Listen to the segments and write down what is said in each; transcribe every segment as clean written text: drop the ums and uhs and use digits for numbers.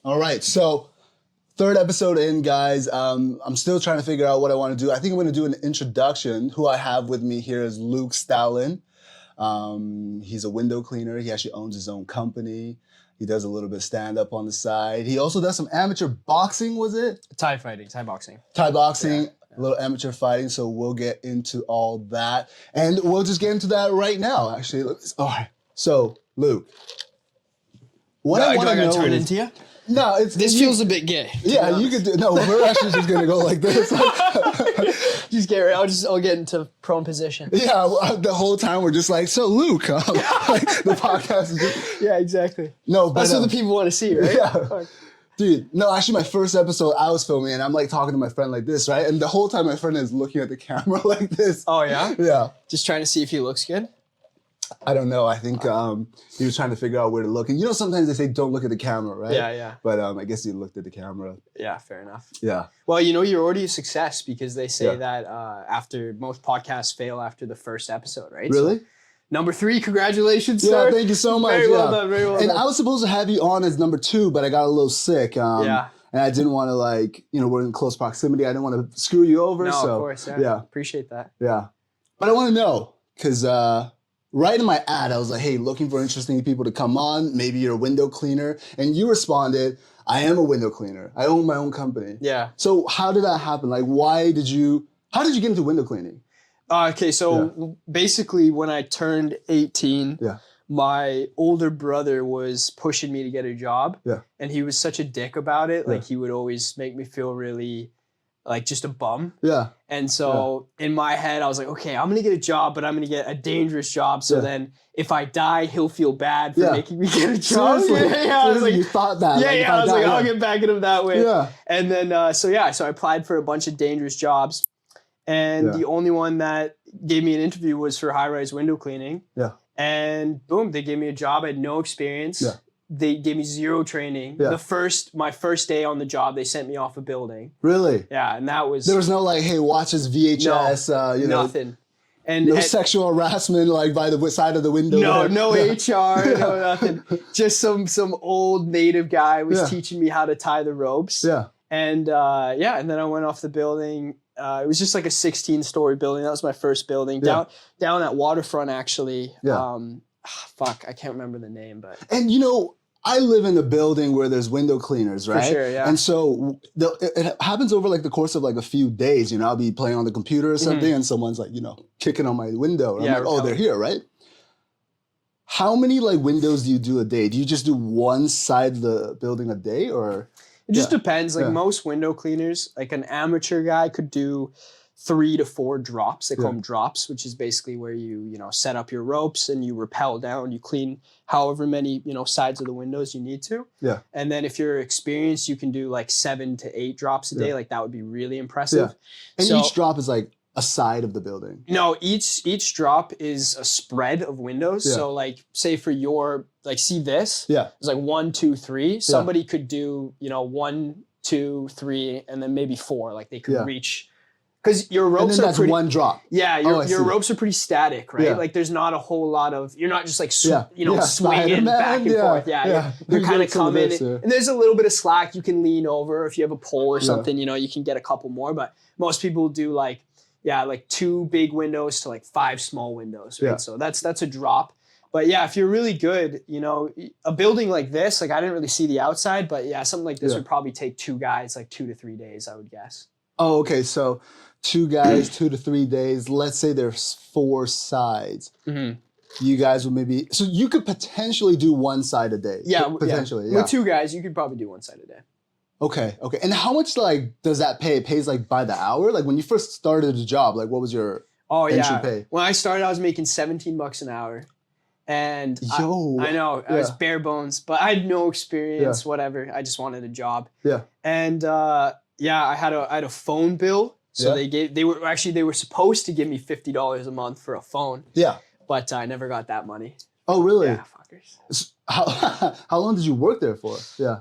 All right, so third episode in, guys. I'm still trying to figure out what I want to do. I think I'm going to do an introduction. Who I have with me here is Luke Stallan. He's a window cleaner. He actually owns his own company. He does a little bit of stand-up on the side. He also does some amateur boxing, was it? Thai boxing. Thai boxing, a little amateur fighting, so we'll get into all that. And we'll just get into that right now, actually. All right, so Luke, what I want to know turn is, into you? No, This feels a bit gay. Yeah, you could do. No, we're actually just gonna go like this. Just get ready. I'll get into prone position. Yeah, the whole time we're just like, so Luke, like the podcast is just, Yeah, exactly. No, but That's what the people want to see, right? Yeah. Dude, no, actually my first episode I was filming and I'm like talking to my friend like this, right? And the whole time my friend is looking at the camera like this. Oh yeah? Yeah. Just trying to see if he looks good? I don't know. I think he was trying to figure out where to look. And you know, sometimes they say don't look at the camera, right? Yeah. But I guess he looked at the camera. Yeah, fair enough. Yeah. Well, you know, you're already a success because they say that after most podcasts fail after the first episode, right? Really? So, number 3, congratulations, Yeah, sir. thank you so much. Very well done, very well and done. I was supposed to have you on as number 2, but I got a little sick. Yeah. And I didn't want to we're in close proximity. I didn't want to screw you over. No, so, of course. Yeah. Appreciate that. Yeah. But I want to know, because right in my ad, I was like, hey, looking for interesting people to come on. Maybe you're a window cleaner. And you responded, I am a window cleaner. I own my own company. Yeah. So how did that happen? Like, how did you get into window cleaning? Okay, so basically when I turned 18, my older brother was pushing me to get a job. Yeah. And he was such a dick about it. Like he would always make me feel really like just a bum. Yeah. And so in my head, I was like, okay, I'm going to get a job, but I'm going to get a dangerous job. So then if I die, he'll feel bad for making me get a job. Seriously? I was like, you thought that. I was like, I'll get back at him that way. Yeah. And then, so I applied for a bunch of dangerous jobs. And the only one that gave me an interview was for high-rise window cleaning. Yeah. And boom, they gave me a job. I had no experience. Yeah. They gave me 0 training. Yeah. My first day on the job, they sent me off a building. Really? Yeah, and that was... There was no like, hey, watch this VHS, nothing. And no sexual harassment like by the side of the window. No HR, no nothing. Just some old native guy was teaching me how to tie the ropes. Yeah. And and then I went off the building. It was just like a 16-story building. That was my first building down at Waterfront, actually. Yeah. I can't remember the name, but. And you know, I live in a building where there's window cleaners, right? For sure, yeah. And so it happens over like the course of like a few days. You know, I'll be playing on the computer or something, and someone's like, kicking on my window. And I'm like, oh, they're here, right? How many like windows do you do a day? Do you just do one side of the building a day, or? It just depends. Like most window cleaners, like an amateur guy could do 3 to 4 drops. They call them drops, which is basically where you set up your ropes and you rappel down. You clean however many, sides of the windows you need to. Yeah. And then if you're experienced, you can do like 7 to 8 drops a day. Like that would be really impressive. Yeah. And each drop is like a side of the building. No, each drop is a spread of windows. Yeah. So like say for your, like see this? Yeah. It's like 1, 2, 3. Somebody could do, 1, 2, 3, and then maybe 4. Like they could reach, because your ropes are pretty, one drop. Yeah, your ropes are pretty static, right? Yeah. Like there's not a whole lot of, you're not just like, swinging back and forth. Yeah. You're kind of coming, and there's a little bit of slack. You can lean over if you have a pole or something, you can get a couple more, but most people do like 2 big windows to like 5 small windows, right? Yeah. So that's a drop. But yeah, if you're really good, a building like this, like I didn't really see the outside, but something like this would probably take 2 guys like 2 to 3 days, I would guess. Oh, okay. So 2 guys, 2 to 3 days. Let's say there's 4 sides. Mm-hmm. You guys would maybe, so you could potentially do 1 side a day. Yeah, potentially. Yeah. With 2 guys, you could probably do 1 side a day. Okay. And how much like does that pay? It pays like by the hour? Like when you first started the job, like what was your entry pay? When I started, I was making $17 an hour. And I know, I was bare bones, but I had no experience, whatever. I just wanted a job. Yeah. And I had a phone bill. So they were supposed to give me $50 a month for a phone. Yeah. But I never got that money. Oh, really? Yeah, fuckers. How long did you work there for? Yeah.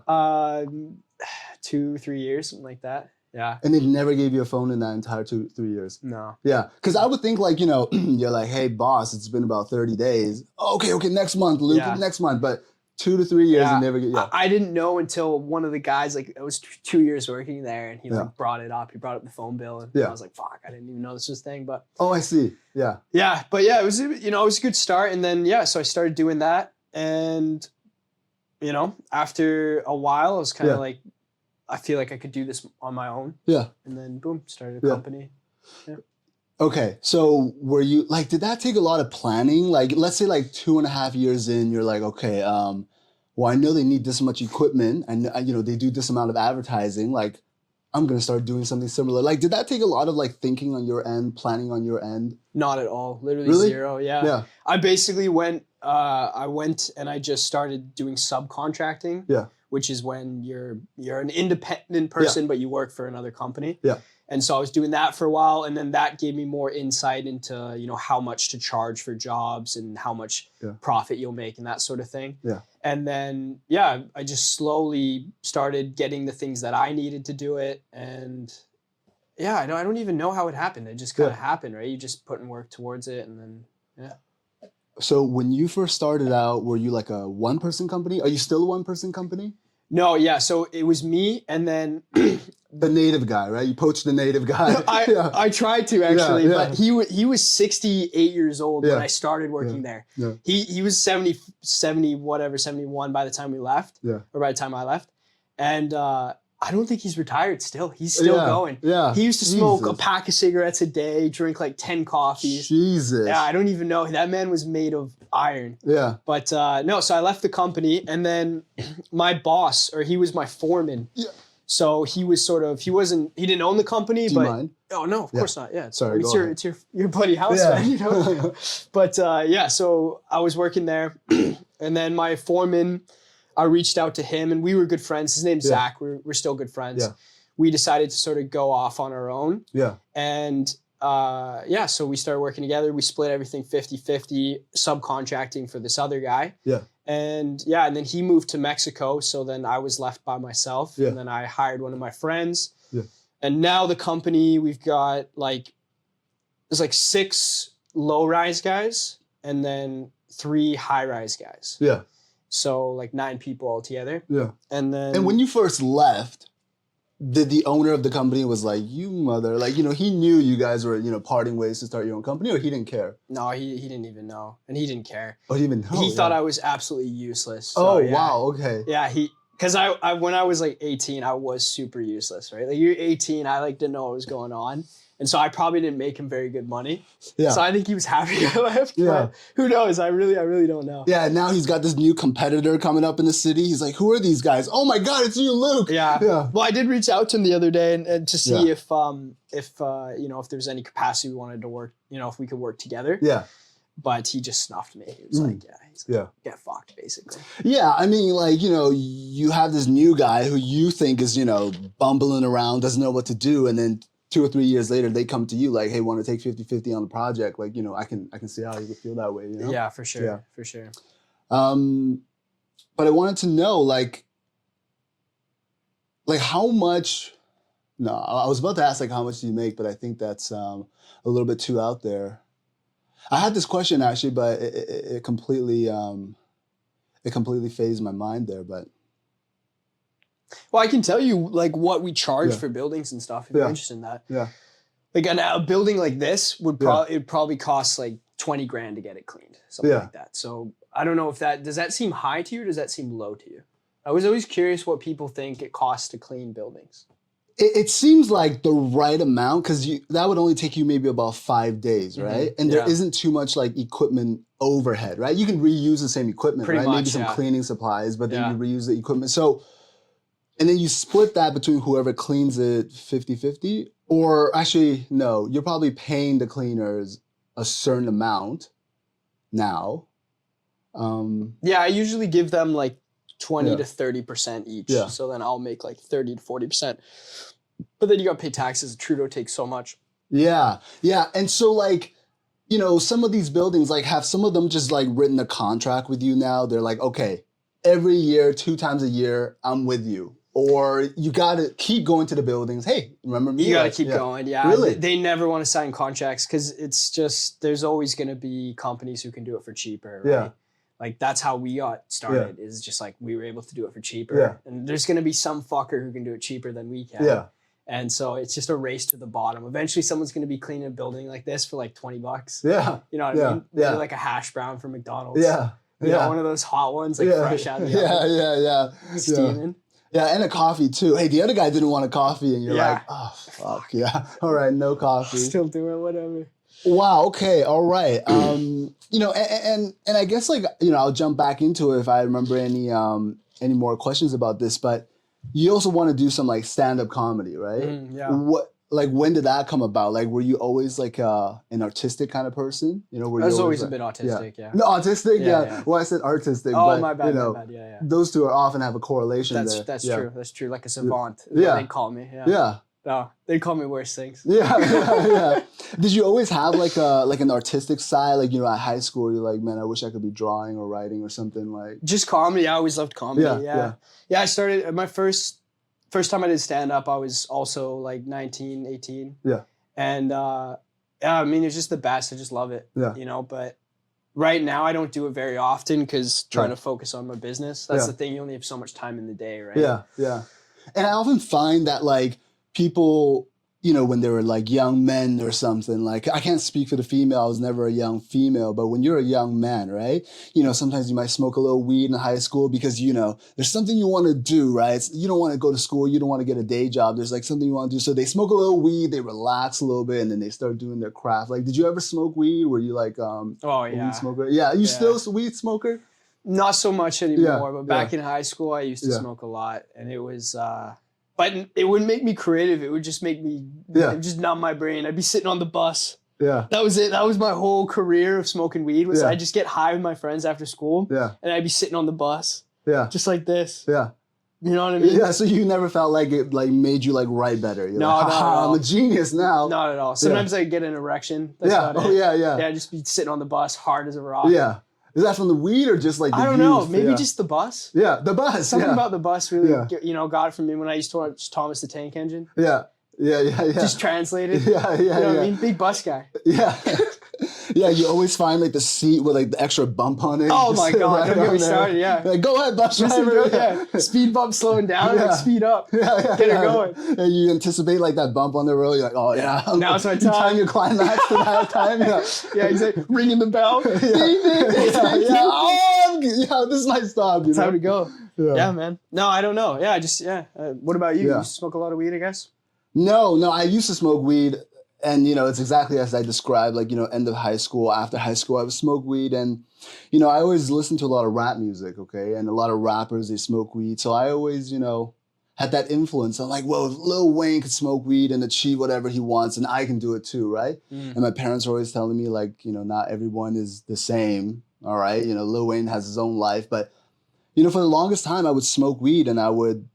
2-3 years, something like that. Yeah. And they never gave you a phone in that entire 2-3 years? No. Yeah. Because I would think like, you're like, hey, boss, it's been about 30 days. Okay, next month, Luke, next month. But 2 to 3 years and never get. Yeah. I didn't know until one of the guys, like, it was 2 years working there, and he like brought it up. He brought up the phone bill, and I was like, "Fuck, I didn't even know this was a thing." But I see. Yeah. Yeah, but yeah, it was, you know, it was a good start, and then so I started doing that, and you know, after a while, I was kind of like, I feel like I could do this on my own. Yeah. And then boom, started a company. Yeah. Okay, so were you like, did that take a lot of planning? Like, let's say like 2.5 years in, you're like, okay, well, I know they need this much equipment, and you know they do this amount of advertising. Like, I'm gonna start doing something similar. Like, did that take a lot of like thinking on your end, planning on your end? Not at all. Literally zero. Yeah. I basically went. I went and I just started doing subcontracting. Yeah. Which is when you're an independent person, but you work for another company. Yeah. And so I was doing that for a while, and then that gave me more insight into, you know, how much to charge for jobs and how much profit you'll make and that sort of thing. Yeah. And then, I just slowly started getting the things that I needed to do it. And I don't even know how it happened. It just kind of happened, right? You just put in work towards it, and then, So when you first started out, were you like a one-person company? Are you still a one-person company? No, so it was me, and then the native guy, right? You poached the native guy. I tried to actually, but he was 68 years old when I started working there. Yeah. He was 70 whatever, 71 by the time we left, or by the time I left, and I don't think he's retired still. He's still going. Yeah. He used to smoke a pack of cigarettes a day, drink like 10 coffees. Jesus. Yeah, I don't even know. That man was made of iron. Yeah. But no, so I left the company, and then my boss, or he was my foreman. Yeah. So he was he didn't own the company, Do you mind? Oh no, of course not. Yeah. Sorry. It's your bloody house, man, you know. But so I was working there, and then my foreman, I reached out to him, and we were good friends. His name's Zach. We're still good friends. Yeah. We decided to sort of go off on our own. Yeah. And so we started working together. We split everything 50-50, subcontracting for this other guy. Yeah. And and then he moved to Mexico. So then I was left by myself. Yeah. And then I hired one of my friends. Yeah. And now the company, we've got there's 6 low-rise guys and then 3 high-rise guys. Yeah. So 9 people altogether. Yeah. And when you first left, did the owner of the company was like, you mother, he knew you guys were, parting ways to start your own company, or he didn't care? No, he didn't even know. And he didn't care. Oh, he didn't know? He thought I was absolutely useless. So, wow. Okay. Yeah, because I when I was 18, I was super useless, right? You're 18, I didn't know what was going on. And so I probably didn't make him very good money. Yeah. So I think he was happy I left. Yeah. But who knows? I really don't know. Yeah. Now he's got this new competitor coming up in the city. He's like, who are these guys? Oh my God, it's you, Luke. Yeah. Yeah. Well, I did reach out to him the other day and to see if there's any capacity we wanted to work, if we could work together. Yeah. But he just snuffed me. He was get fucked, basically. Yeah, I mean, you have this new guy who you think is, bumbling around, doesn't know what to do, and then 2 or 3 years later, they come to you like, hey, want to take 50-50 on the project? I can see how you would feel that way, Yeah, for sure. Yeah. For sure. But I wanted to know, how much, no, I was about to ask, how much do you make? But I think that's a little bit too out there. I had this question, actually, but it completely phased my mind there, but. Well, I can tell you what we charge for buildings and stuff if you're interested in that. Yeah. A building like this would probably cost $20,000 to get it cleaned, something like that. So I don't know if does that seem high to you or does that seem low to you? I was always curious what people think it costs to clean buildings. It seems like the right amount, because that would only take you maybe about 5 days, right? Mm-hmm. And there isn't too much equipment overhead, right? You can reuse the same equipment, Pretty right? Much, maybe some cleaning supplies, but then you reuse the equipment. So. And then you split that between whoever cleans it 50-50? Or actually, no, you're probably paying the cleaners a certain amount now. I usually give them 20 to 30% each. Yeah. So then I'll make 30 to 40%. But then you got to pay taxes. Trudeau takes so much. Yeah. Yeah. And so some of these buildings have some of them just written a contract with you now. They're like, okay, every year, 2 times a year, I'm with you. Or you got to keep going to the buildings. Hey, remember me? You got to keep going. Yeah. Really? They never want to sign contracts because it's just, there's always going to be companies who can do it for cheaper. Right? Like that's how we got started. Is just like we were able to do it for cheaper, and there's gonna be some fucker who can do it cheaper than we can. Yeah. And so it's just a race to the bottom. Eventually, someone's gonna be cleaning a building like this for like $20. Yeah. You know what I mean? Maybe like a hash brown from McDonald's. Yeah. You know, one of those hot ones, like fresh out of the oven. Steaming. Yeah, and a coffee too. Hey, the other guy didn't want a coffee, and you're like, oh fuck, yeah. All right, no coffee. Still doing whatever. Wow. Okay. All right. You know, and I guess like, you know, I'll jump back into it if I remember any more questions about this. But you also want to do some like stand-up comedy, right? Yeah. When did that come about? Like, were you always like an artistic kind of person? You know, I was always a bit autistic. Yeah. No, autistic. Yeah. Well, I said artistic. Oh, but, my bad. You know, my bad. Yeah. those two often have a correlation. That's true. That's true. Like a savant. Yeah. They'd call me. Yeah. Yeah. No, they'd call me worse things. Yeah. Did you always have like an artistic side? Like, you know, at high school, you're like, man, I wish I could be drawing or writing or something like. Just comedy. I always loved comedy. Yeah. I started my first time I did stand up. I was also like 19, 18. Yeah. And I mean, it's just the best. I just love it. Yeah. You know, but right now I don't do it very often because trying to focus on my business. That's the thing. You only have so much time in the day, right? Yeah. And I often find that like people, you know, when they were like young men or something, like I can't speak for the female, I was never a young female, but when you're a young man, right? You know, sometimes you might smoke a little weed in high school because, you know, there's something you want to do, right? You don't want to go to school, you don't want to get a day job. There's like something you want to do. So they smoke a little weed, they relax a little bit, and then they start doing their craft. Like, did you ever smoke weed? Were you like a weed smoker? Yeah. You still a weed smoker? Not so much anymore, but back in high school, I used to smoke a lot, and it was... But it wouldn't make me creative. It would just make me, it would just numb my brain. I'd be sitting on the bus. Yeah. That was it. That was my whole career of smoking weed. Was I'd just get high with my friends after school. Yeah. And I'd be sitting on the bus. Yeah. Just like this. Yeah. You know what I mean? Yeah. So you never felt like it like made you like write better. You're no, like, not at all. I'm a genius now. Not at all. Sometimes I'd get an erection. That's yeah. about it. Yeah. Yeah. I'd just be sitting on the bus, hard as a rock. Yeah. Is that from the weed or just like the I don't know. Maybe just the bus. Yeah, the bus. Something about the bus really, you know, got it from me when I used to watch Thomas the Tank Engine. Yeah. Just translated. Yeah. You know what I mean? Big bus guy. Yeah. Yeah, you always find like the seat with like the extra bump on it. Oh my God, don't get me started, Like, go ahead, bus driver. Speed bump slowing down, like speed up. Get her going. And you anticipate like that bump on the road, you're like, oh yeah. Now it's my time. Time your climax to that time. Yeah, he's like ringing the bell. Yeah, this is my stop. It's time to go. Yeah, man. No, I don't know. Yeah, what about you? You smoke a lot of weed, I guess? No, I used to smoke weed. And, you know, it's exactly as I described, like, you know, end of high school, after high school, I would smoke weed. And, you know, I always listened to a lot of rap music, okay? And a lot of rappers, they smoke weed. So I always, you know, had that influence. I'm like, well, if Lil Wayne could smoke weed and achieve whatever he wants, and I can do it too, right? And my parents were always telling me, like, you know, not everyone is the same, all right? You know, Lil Wayne has his own life. But, you know, for the longest time, I would smoke weed and I would,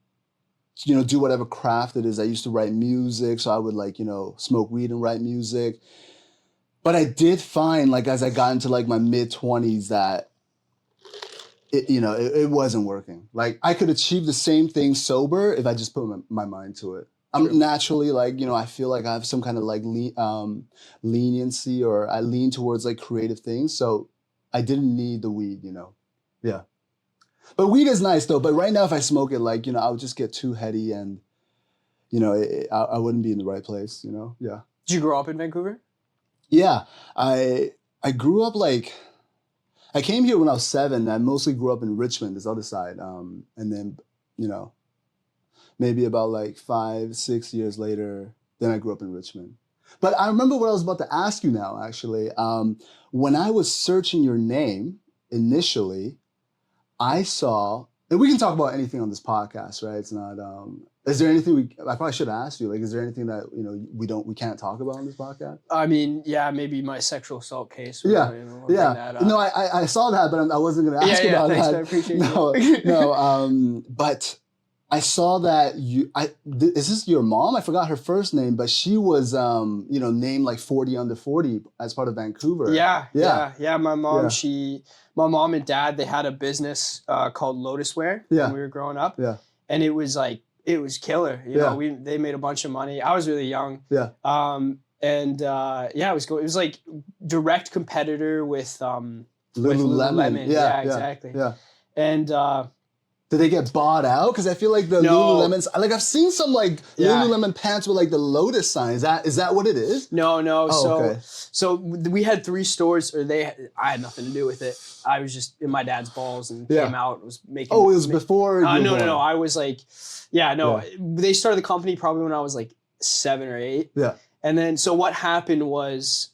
you know, do whatever craft it is. I used to write music, so I would like, you know, smoke weed and write music. But I did find, like, as I got into like my mid-20s that, it wasn't working. Like, I could achieve the same thing sober if I just put my mind to it. I'm naturally like, you know, I feel like I have some kind of like leniency, or I lean towards like creative things. So I didn't need the weed, you know. Yeah. But weed is nice though. But right now, if I smoke it, like, you know, I would just get too heady and, you know, I wouldn't be in the right place, you know? Yeah. Did you grow up in Vancouver? Yeah. I grew up like, I came here when I was 7. I mostly grew up in Richmond, this other side. And then, you know, maybe about like 5-6 years later, then I grew up in Richmond. But I remember what I was about to ask you now, actually. When I was searching your name initially, I saw, and we can talk about anything on this podcast, right? It's not, is there anything I probably should ask you, like, is there anything that, you know, we can't talk about on this podcast? I mean, yeah, maybe my sexual assault case. Yeah. You know, that No, I saw that, but I wasn't going to ask about thanks, that. I appreciate it. No, but I saw that is this your mom? I forgot her first name, but she was, you know, named like 40 under 40 as part of Vancouver. Yeah. My mom, my mom and dad, they had a business called Lotus Wear when we were growing up. Yeah. And it was like, it was killer. You know, they made a bunch of money. I was really young. Yeah. It was like direct competitor with Lululemon. Yeah, exactly. Yeah. And did they get bought out? Because I feel like the Lululemons, like I've seen some like Lululemon pants with like the lotus sign. Is that what it is? No. Oh, So we had 3 stores, I had nothing to do with it. I was just in my dad's balls and came out and was making. Oh, it was before. No. I was like, They started the company probably when I was like 7 or 8. Yeah. And then so what happened was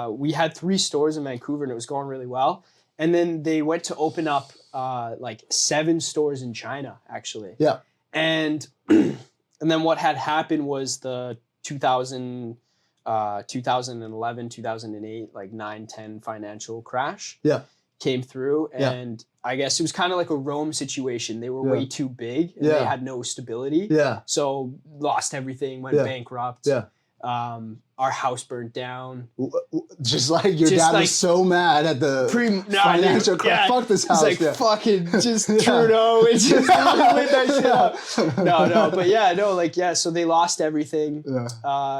we had 3 stores in Vancouver and it was going really well. And then they went to open up like 7 stores in China, actually. Yeah. And and then what had happened was the 2011, 2008, like 9-10 financial crash came through. And I guess it was kind of like a Rome situation. They were way too big and they had no stability. Yeah. So lost everything, went bankrupt. Yeah. Our house burnt down. Just like your dad was so mad at the financial crash. Fuck this house. He's like, fucking just Trudeau. It's just lit that shit up. No. But so they lost everything. Yeah.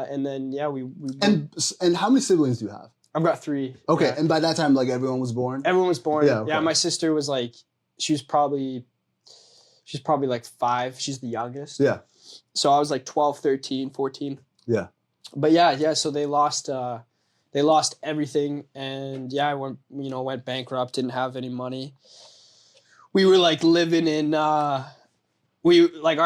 And then, we And how many siblings do you have? I've got 3. Okay. And by that time, like everyone was born? Everyone was born. Yeah, okay. Yeah, my sister was like, she's probably like 5. She's the youngest. Yeah. So I was like 12, 13, 14. Yeah. But so they lost everything, and I went bankrupt, didn't have any money. We were like living in our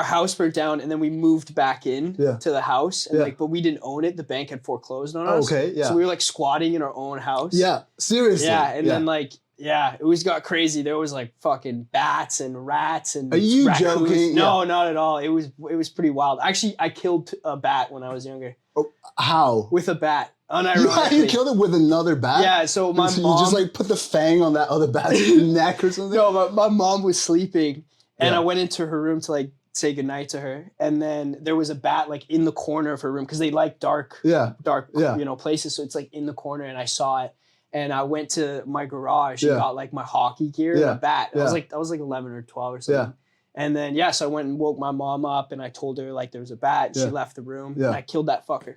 house burnt down, and then we moved back in to the house, and but we didn't own it. The bank had foreclosed on us. Okay, yeah. So we were like squatting in our own house. Yeah, seriously. Yeah, and then it was got crazy. There was like fucking bats and rats and. Are you raccoons. joking? No, not at all. It was pretty wild. Actually, I killed a bat when I was younger. Oh, how? With a bat. Unironically. You killed it with another bat? Yeah, so my mom... You just like put the fang on that other bat's neck or something? No, my mom was sleeping and I went into her room to like say goodnight to her. And then there was a bat like in the corner of her room because they like dark places. So it's like in the corner and I saw it. And I went to my garage and got like my hockey gear and a bat. I was like 11 or 12 or something. Yeah. And then, so I went and woke my mom up and I told her like there was a bat. And she left the room and I killed that fucker.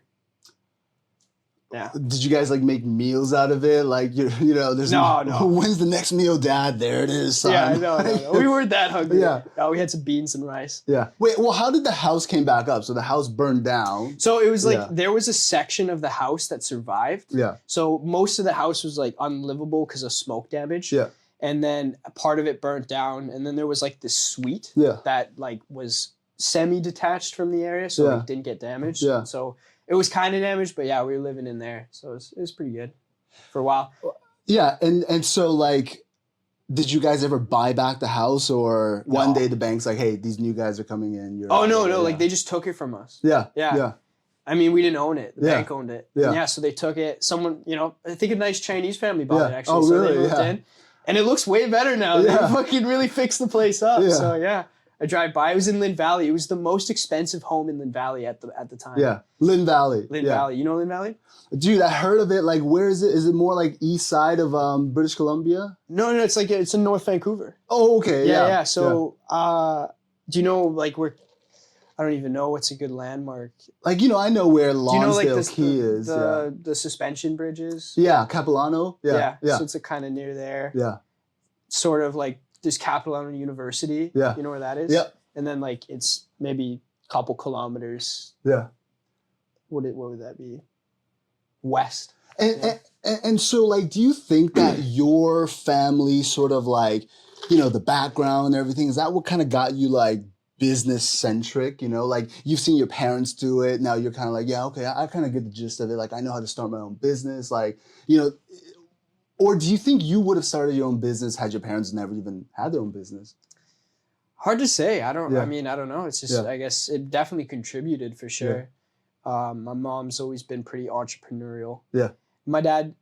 Yeah. Did you guys like make meals out of it? Like, there's no. When's the next meal, Dad? There it is, son. Yeah, no. We weren't that hungry. Yeah. We had some beans and rice. Yeah. Wait, well, how did the house came back up? So the house burned down. So it was like, there was a section of the house that survived. Yeah. So most of the house was like unlivable because of smoke damage. Yeah. And then a part of it burnt down. And then there was like this suite that like was semi-detached from the area. So it didn't get damaged. Yeah. So it was kind of damaged, but we were living in there. So it was pretty good for a while. Yeah. And so like, did you guys ever buy back the house or one day the bank's like, hey, these new guys are coming in. No. Like they just took it from us. Yeah. Yeah. I mean, we didn't own it. The bank owned it. Yeah. And so they took it. Someone, I think a nice Chinese family bought it actually. Oh, so really? They moved in. And it looks way better now. Yeah. They fucking really fixed the place up. Yeah. So I drive by. It was in Lynn Valley. It was the most expensive home in Lynn Valley at the time. Yeah. Lynn Valley. Lynn Valley. You know Lynn Valley? Dude, I heard of it. Like, where is it? Is it more like east side of British Columbia? No, it's like it's in North Vancouver. Oh, okay. Yeah. So, do you know like where? I don't even know what's a good landmark. Like, I know where Lonsdale like Key is. The suspension bridges. Yeah, Capilano. Yeah. So it's kind of near there. Yeah. Sort of like there's Capilano University. Yeah. You know where that is? Yeah. And then like it's maybe a couple kilometers. Yeah. What would that be? West. And so like, do you think that your family sort of like, the background and everything, is that what kind of got you like business centric? Like you've seen your parents do it. Now you're kind of like, yeah, okay, I kind of get the gist of it. Like I know how to start my own business. Like, or do you think you would have started your own business had your parents never even had their own business? Hard to say. I don't know. It's just, I guess it definitely contributed for sure. Yeah. My mom's always been pretty entrepreneurial. Yeah. My dad,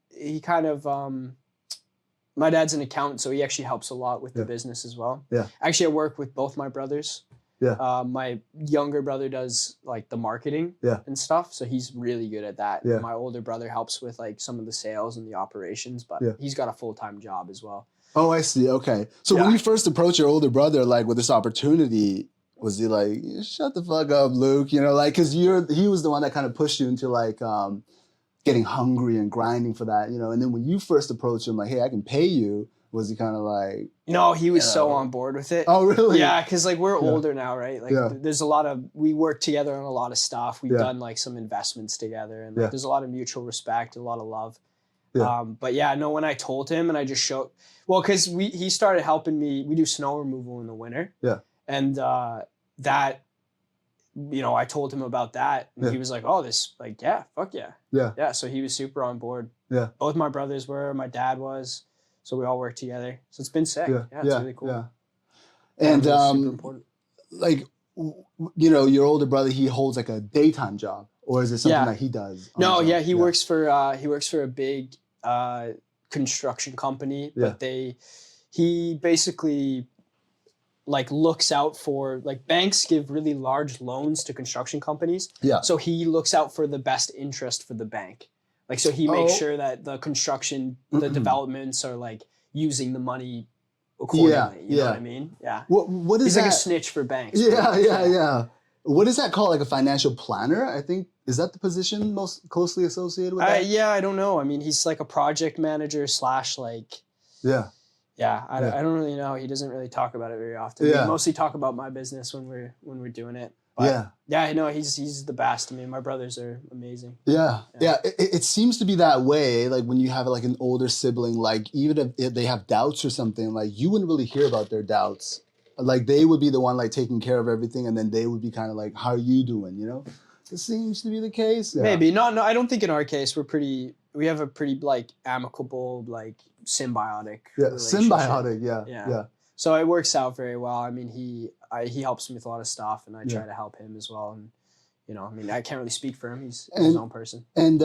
my dad's an accountant, so he actually helps a lot with the business as well. Yeah. Actually, I work with both my brothers. Yeah. My younger brother does like the marketing and stuff, so he's really good at that. Yeah. My older brother helps with like some of the sales and the operations, but he's got a full-time job as well. Oh, I see. Okay. So when you first approached your older brother, like with this opportunity, was he like, shut the fuck up, Luke? Like, cause he was the one that kind of pushed you into like, getting hungry and grinding for that, you know? And then when you first approached him, like, hey, I can pay you, was he kind of like... No, he was so on board with it. Oh, really? Yeah, because like we're older now, right? Like there's a lot of... We work together on a lot of stuff. We've done like some investments together. And like, there's a lot of mutual respect, a lot of love. Yeah. But yeah, no, when I told him and I just showed... Well, because he started helping me. We do snow removal in the winter. Yeah. And that... You know, I told him about that, and he was like, "Oh, this, like, yeah, fuck yeah, yeah." So he was super on board. Yeah, both my brothers were, my dad was, so we all worked together. So it's been sick. Yeah, it's really cool. Yeah, and super important. Like, you know, your older brother, he holds like a daytime job, or is it something that he does? No, he works for a big construction company, but he basically like looks out for, like, banks give really large loans to construction companies. Yeah. So he looks out for the best interest for the bank. Like, so he makes sure that the construction, the developments are like using the money accordingly. You know what I mean? Yeah. What is He's that? Like a snitch for banks. Yeah. What is that called? Like a financial planner? I think, is that the position most closely associated with that? Yeah, I don't know. I mean, he's like a project manager / like... Yeah. Yeah, I don't really know. He doesn't really talk about it very often. Yeah. We mostly talk about my business when we're doing it. But yeah, I know he's the best. I mean, my brothers are amazing. Yeah. It seems to be that way. Like when you have like an older sibling, like even if they have doubts or something, like you wouldn't really hear about their doubts. Like they would be the one like taking care of everything, and then they would be kind of like, "How are you doing?" You know, it seems to be the case. Yeah. Maybe no. I don't think in our case we have a pretty like amicable, like symbiotic relationship. Symbiotic. Yeah. So it works out very well. I mean, he helps me with a lot of stuff, and I try to help him as well. And you know, I mean, I can't really speak for him. He's his own person. And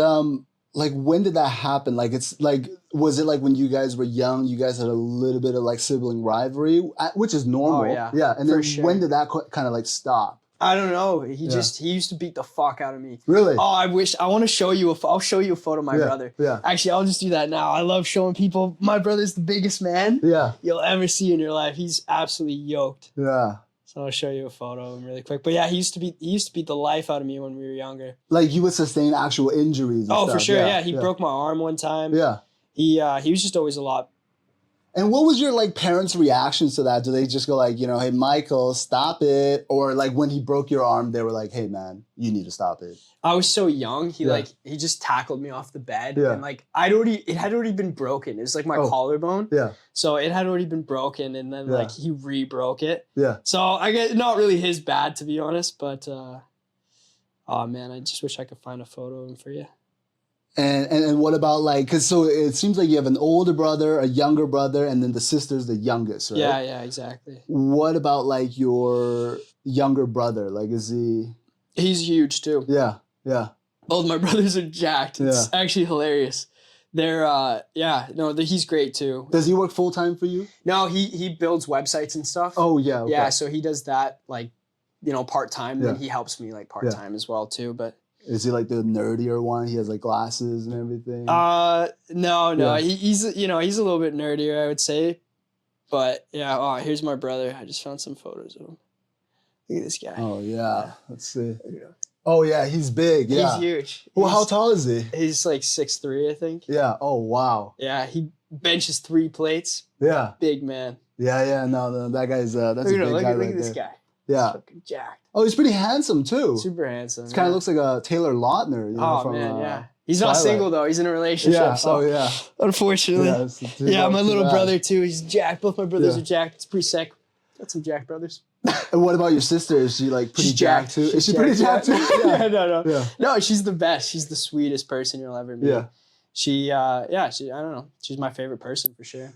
like, when did that happen? Like, it's like, was it like when you guys were young, you guys had a little bit of like sibling rivalry, which is normal. Oh, yeah. Yeah. And then when did that kind of like stop? I don't know. He used to beat the fuck out of me. Really? Oh, I want to show you I'll show you a photo of my brother. Yeah. Actually, I'll just do that now. I love showing people. My brother's the biggest man you'll ever see in your life. He's absolutely yoked. Yeah. So I'll show you a photo of him really quick. But yeah, he used to beat the life out of me when we were younger. Like you would sustain actual injuries and stuff. For sure. Yeah. He broke my arm one time. Yeah. He was just always a lot. And what was your like parents' reactions to that? Do they just go like, you know, hey, Michael, stop it? Or like when he broke your arm, they were like, hey, man, you need to stop it. I was so young. He just tackled me off the bed. Yeah. And like it had already been broken. It was like my collarbone. Yeah. So it had already been broken, and then like he re-broke it. Yeah. So I get not really his bad, to be honest, but oh man, I just wish I could find a photo of him for you. And what about like, because so it seems like you have an older brother, a younger brother, and then the sister's the youngest, right? Yeah, exactly. What about like your younger brother? Like, is he? He's huge too. Yeah. Both my brothers are jacked. It's actually hilarious. They're, he's great too. Does he work full time for you? No, he builds websites and stuff. Oh yeah. Okay. Yeah, so he does that like, you know, part time. Then he helps me like part time as well too, but. Is he like the nerdier one? He has like glasses and everything. No. Yeah. He's a little bit nerdier, I would say. But yeah. Oh, here's my brother. I just found some photos of him. Look at this guy. Oh yeah. Let's see. Oh yeah, he's big. Yeah. He's huge. Well, how tall is he? He's like 6'3", I think. Yeah. Oh wow. Yeah. He benches 3 plates. Yeah. Big man. Yeah. No, that guy's that's a big guy. Look at this guy. Yeah. Fucking jacked. Oh, he's pretty handsome too. Super handsome. He kind of looks like a Taylor Lautner. You know, from, He's not single though. He's in a relationship. Yeah. So unfortunately. Yeah, my little brother too. He's jacked. Both my brothers are jacked. It's pretty sick. Got some jacked brothers. And what about your sister? Is she like pretty jacked too? Is she pretty jacked too? Yeah. No. No, she's the best. She's the sweetest person you'll ever meet. Yeah. She I don't know. She's my favorite person for sure.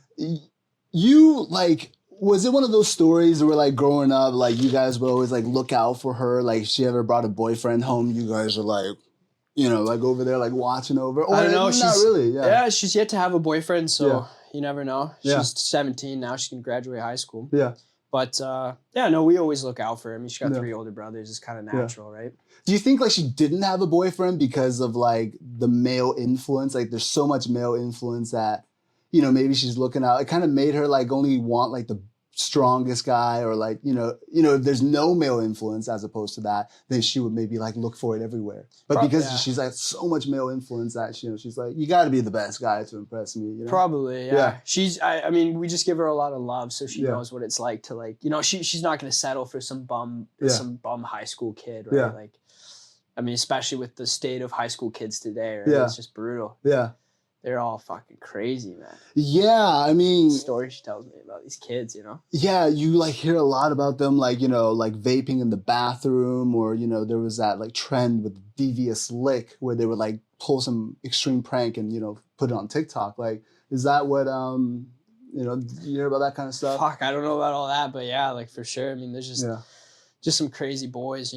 You like. Was it one of those stories where, like, growing up, like, you guys would always, like, look out for her? Like, she ever brought a boyfriend home, you guys are, like, you know, like, over there, like, watching over? Or I don't know. She's not really, Yeah, she's yet to have a boyfriend, so you never know. She's 17 now. She can graduate high school. Yeah. But, we always look out for her. I mean, she's got 3 older brothers. It's kind of natural, right? Do you think, like, she didn't have a boyfriend because of, like, the male influence? Like, there's so much male influence that, you know, maybe she's looking out. It kind of made her, like, only want, like, the strongest guy, or like, if there's no male influence as opposed to that, then she would maybe like look for it everywhere. But because she's like so much male influence that she's like, you got to be the best guy to impress me. Probably, yeah. I mean, we just give her a lot of love, so she knows what it's like to like, she's not going to settle for some bum high school kid, right? Yeah. Like, I mean, especially with the state of high school kids today, right? Yeah. It's just brutal. Yeah. They're all fucking crazy, man. Yeah, I mean... The story she tells me about these kids, Yeah, you, like, hear a lot about them, like, like, vaping in the bathroom, or, there was that, like, trend with Devious Lick, where they would, like, pull some extreme prank and, put it on TikTok. Like, is that what, you hear about that kind of stuff? Fuck, I don't know about all that, but yeah, like, for sure. I mean, there's just some crazy boys,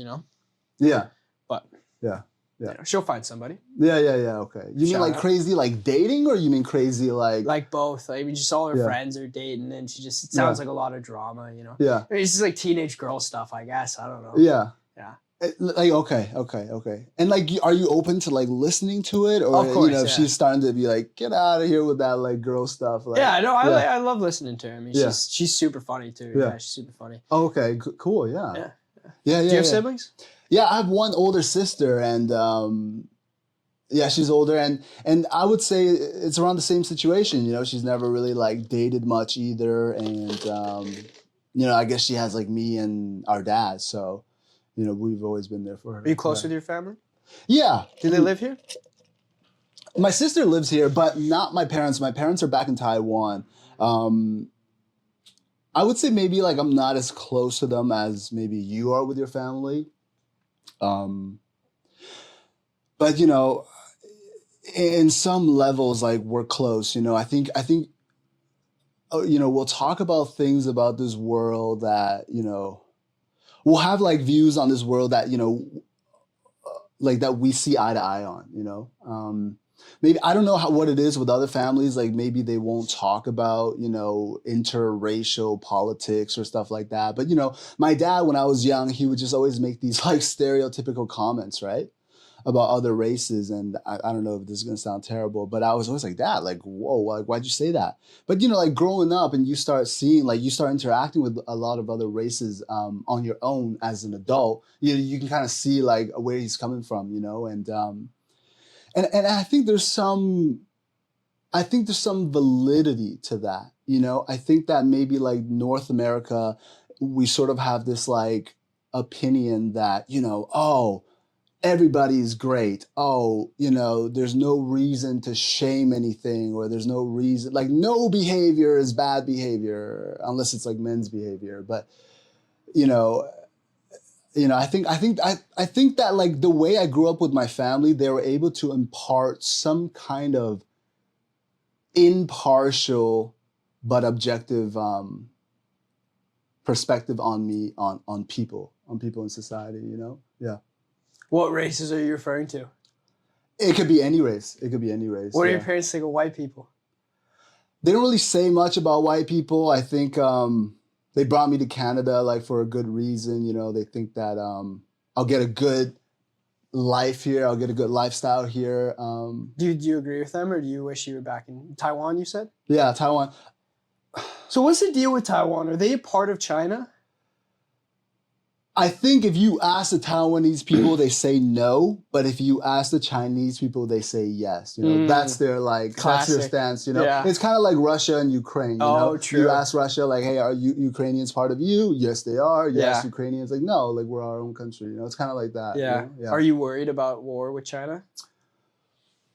Yeah. But... Yeah. She'll find somebody. Yeah, okay. You mean like crazy like dating, or you mean crazy like... Like both. I mean, just all her friends are dating, and it sounds like a lot of drama, Yeah. I mean, it's just like teenage girl stuff, I guess. I don't know. Yeah. Yeah. Like, okay. And like, are you open to like listening to it? Or, of course, if she's starting to be like, get out of here with that like girl stuff. Like, yeah, no, I love listening to her. I mean, she's super funny too. Yeah, she's super funny. Oh, okay, cool, yeah. Do you have siblings? Yeah, I have one older sister, and she's older, and I would say it's around the same situation. She's never really like dated much either, and I guess she has like me and our dad, so we've always been there for her. Are you close with your family? Yeah. Do they live here? My sister lives here, but not my parents. My parents are back in Taiwan. I would say maybe like I'm not as close to them as maybe you are with your family. But in some levels, like we're close, I think, we'll talk about things about this world that, we'll have like views on this world that, like that we see eye to eye on, maybe, I don't know what it is with other families. Like maybe they won't talk about, interracial politics or stuff like that. But, my dad, when I was young, he would just always make these like stereotypical comments, right, about other races. And I don't know if this is going to sound terrible, but I was always like, Dad, like, whoa, like, why'd you say that? But, like growing up and you start seeing, like you start interacting with a lot of other races on your own as an adult, you can kind of see like where he's coming from, and I think there's some validity to that. I think that maybe like North America, we sort of have this like opinion that, oh, everybody's great. Oh, there's no reason to shame anything, or there's no reason, like no behavior is bad behavior unless it's like men's behavior. But, I think that like the way I grew up with my family, they were able to impart some kind of impartial but objective perspective on me, on people in society, Yeah. What races are you referring to? It could be any race. What do your parents think of white people? They don't really say much about white people. I think they brought me to Canada like for a good reason. They think that I'll get a good life here. I'll get a good lifestyle here. Do you agree with them, or do you wish you were back in Taiwan, you said? Yeah, Taiwan. So what's the deal with Taiwan? Are they a part of China? I think if you ask the Taiwanese people, they say no. But if you ask the Chinese people, they say yes. That's their like, classic. That's their stance. Yeah. It's kind of like Russia and Ukraine. True. You ask Russia, like, hey, are you Ukrainians part of you? Yes, they are. Yes, Ukrainians, like, no, like we're our own country. It's kind of like that. Yeah. Are you worried about war with China?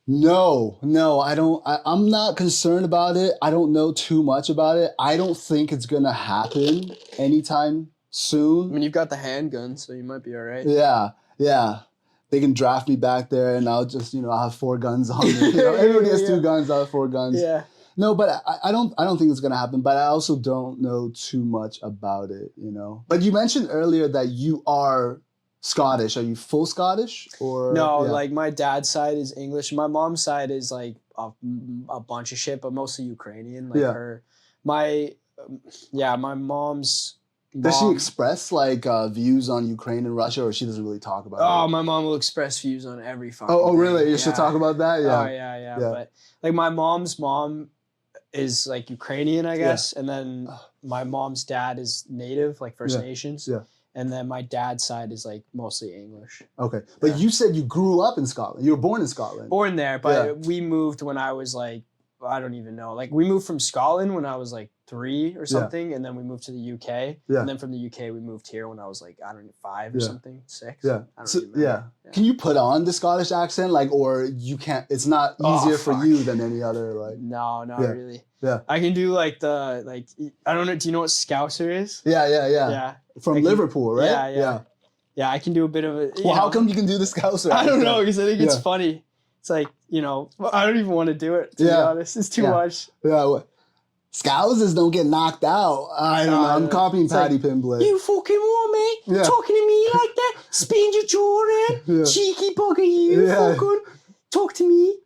No, I don't. I'm not concerned about it. I don't know too much about it. I don't think it's gonna happen anytime soon. I mean, you've got the handgun, so you might be all right. Yeah. They can draft me back there, and I'll just, I'll have 4 guns on me. Everybody has 2 guns. I'll have 4 guns. Yeah. No, but I don't think it's gonna happen. But I also don't know too much about it. But you mentioned earlier that you are Scottish. Are you full Scottish or no? Yeah. Like my dad's side is English. My mom's side is like a bunch of shit, but mostly Ukrainian. Like my mom's. Does she express like views on Ukraine and Russia, or she doesn't really talk about it? Oh, my mom will express views on every fucking Oh, really? thing. You should talk about that? Yeah. Oh, yeah. But like my mom's mom is like Ukrainian, I guess. And then my mom's dad is Native, like First Nations. Yeah. And then my dad's side is like mostly English. Okay. But you said you grew up in Scotland. You were born in Scotland. Born there, but we moved when I was like, I don't even know. Like we moved from Scotland when I was like 3 or something. And then we moved to the UK. Yeah. And then from the UK, we moved here when I was like, I don't know, 5 or something, 6. Yeah. I don't remember. Yeah. Can you put on the Scottish accent? Like, or you can't, it's not easier for you than any other, like. No, not really. Yeah. I can do like I don't know. Do you know what Scouser is? Yeah. From Liverpool, right? Yeah, I can do a bit of it. Well, how come you can do the Scouser? I don't know, because I think it's funny. It's like, I don't even want to do it, to be honest. It's too much. Yeah. Scousers don't get knocked out. I don't know. I'm copying Paddy Pimblett. You fucking want me? Talking to me like that? Spin your jaw in? Cheeky bugger, you fucking. Talk to me.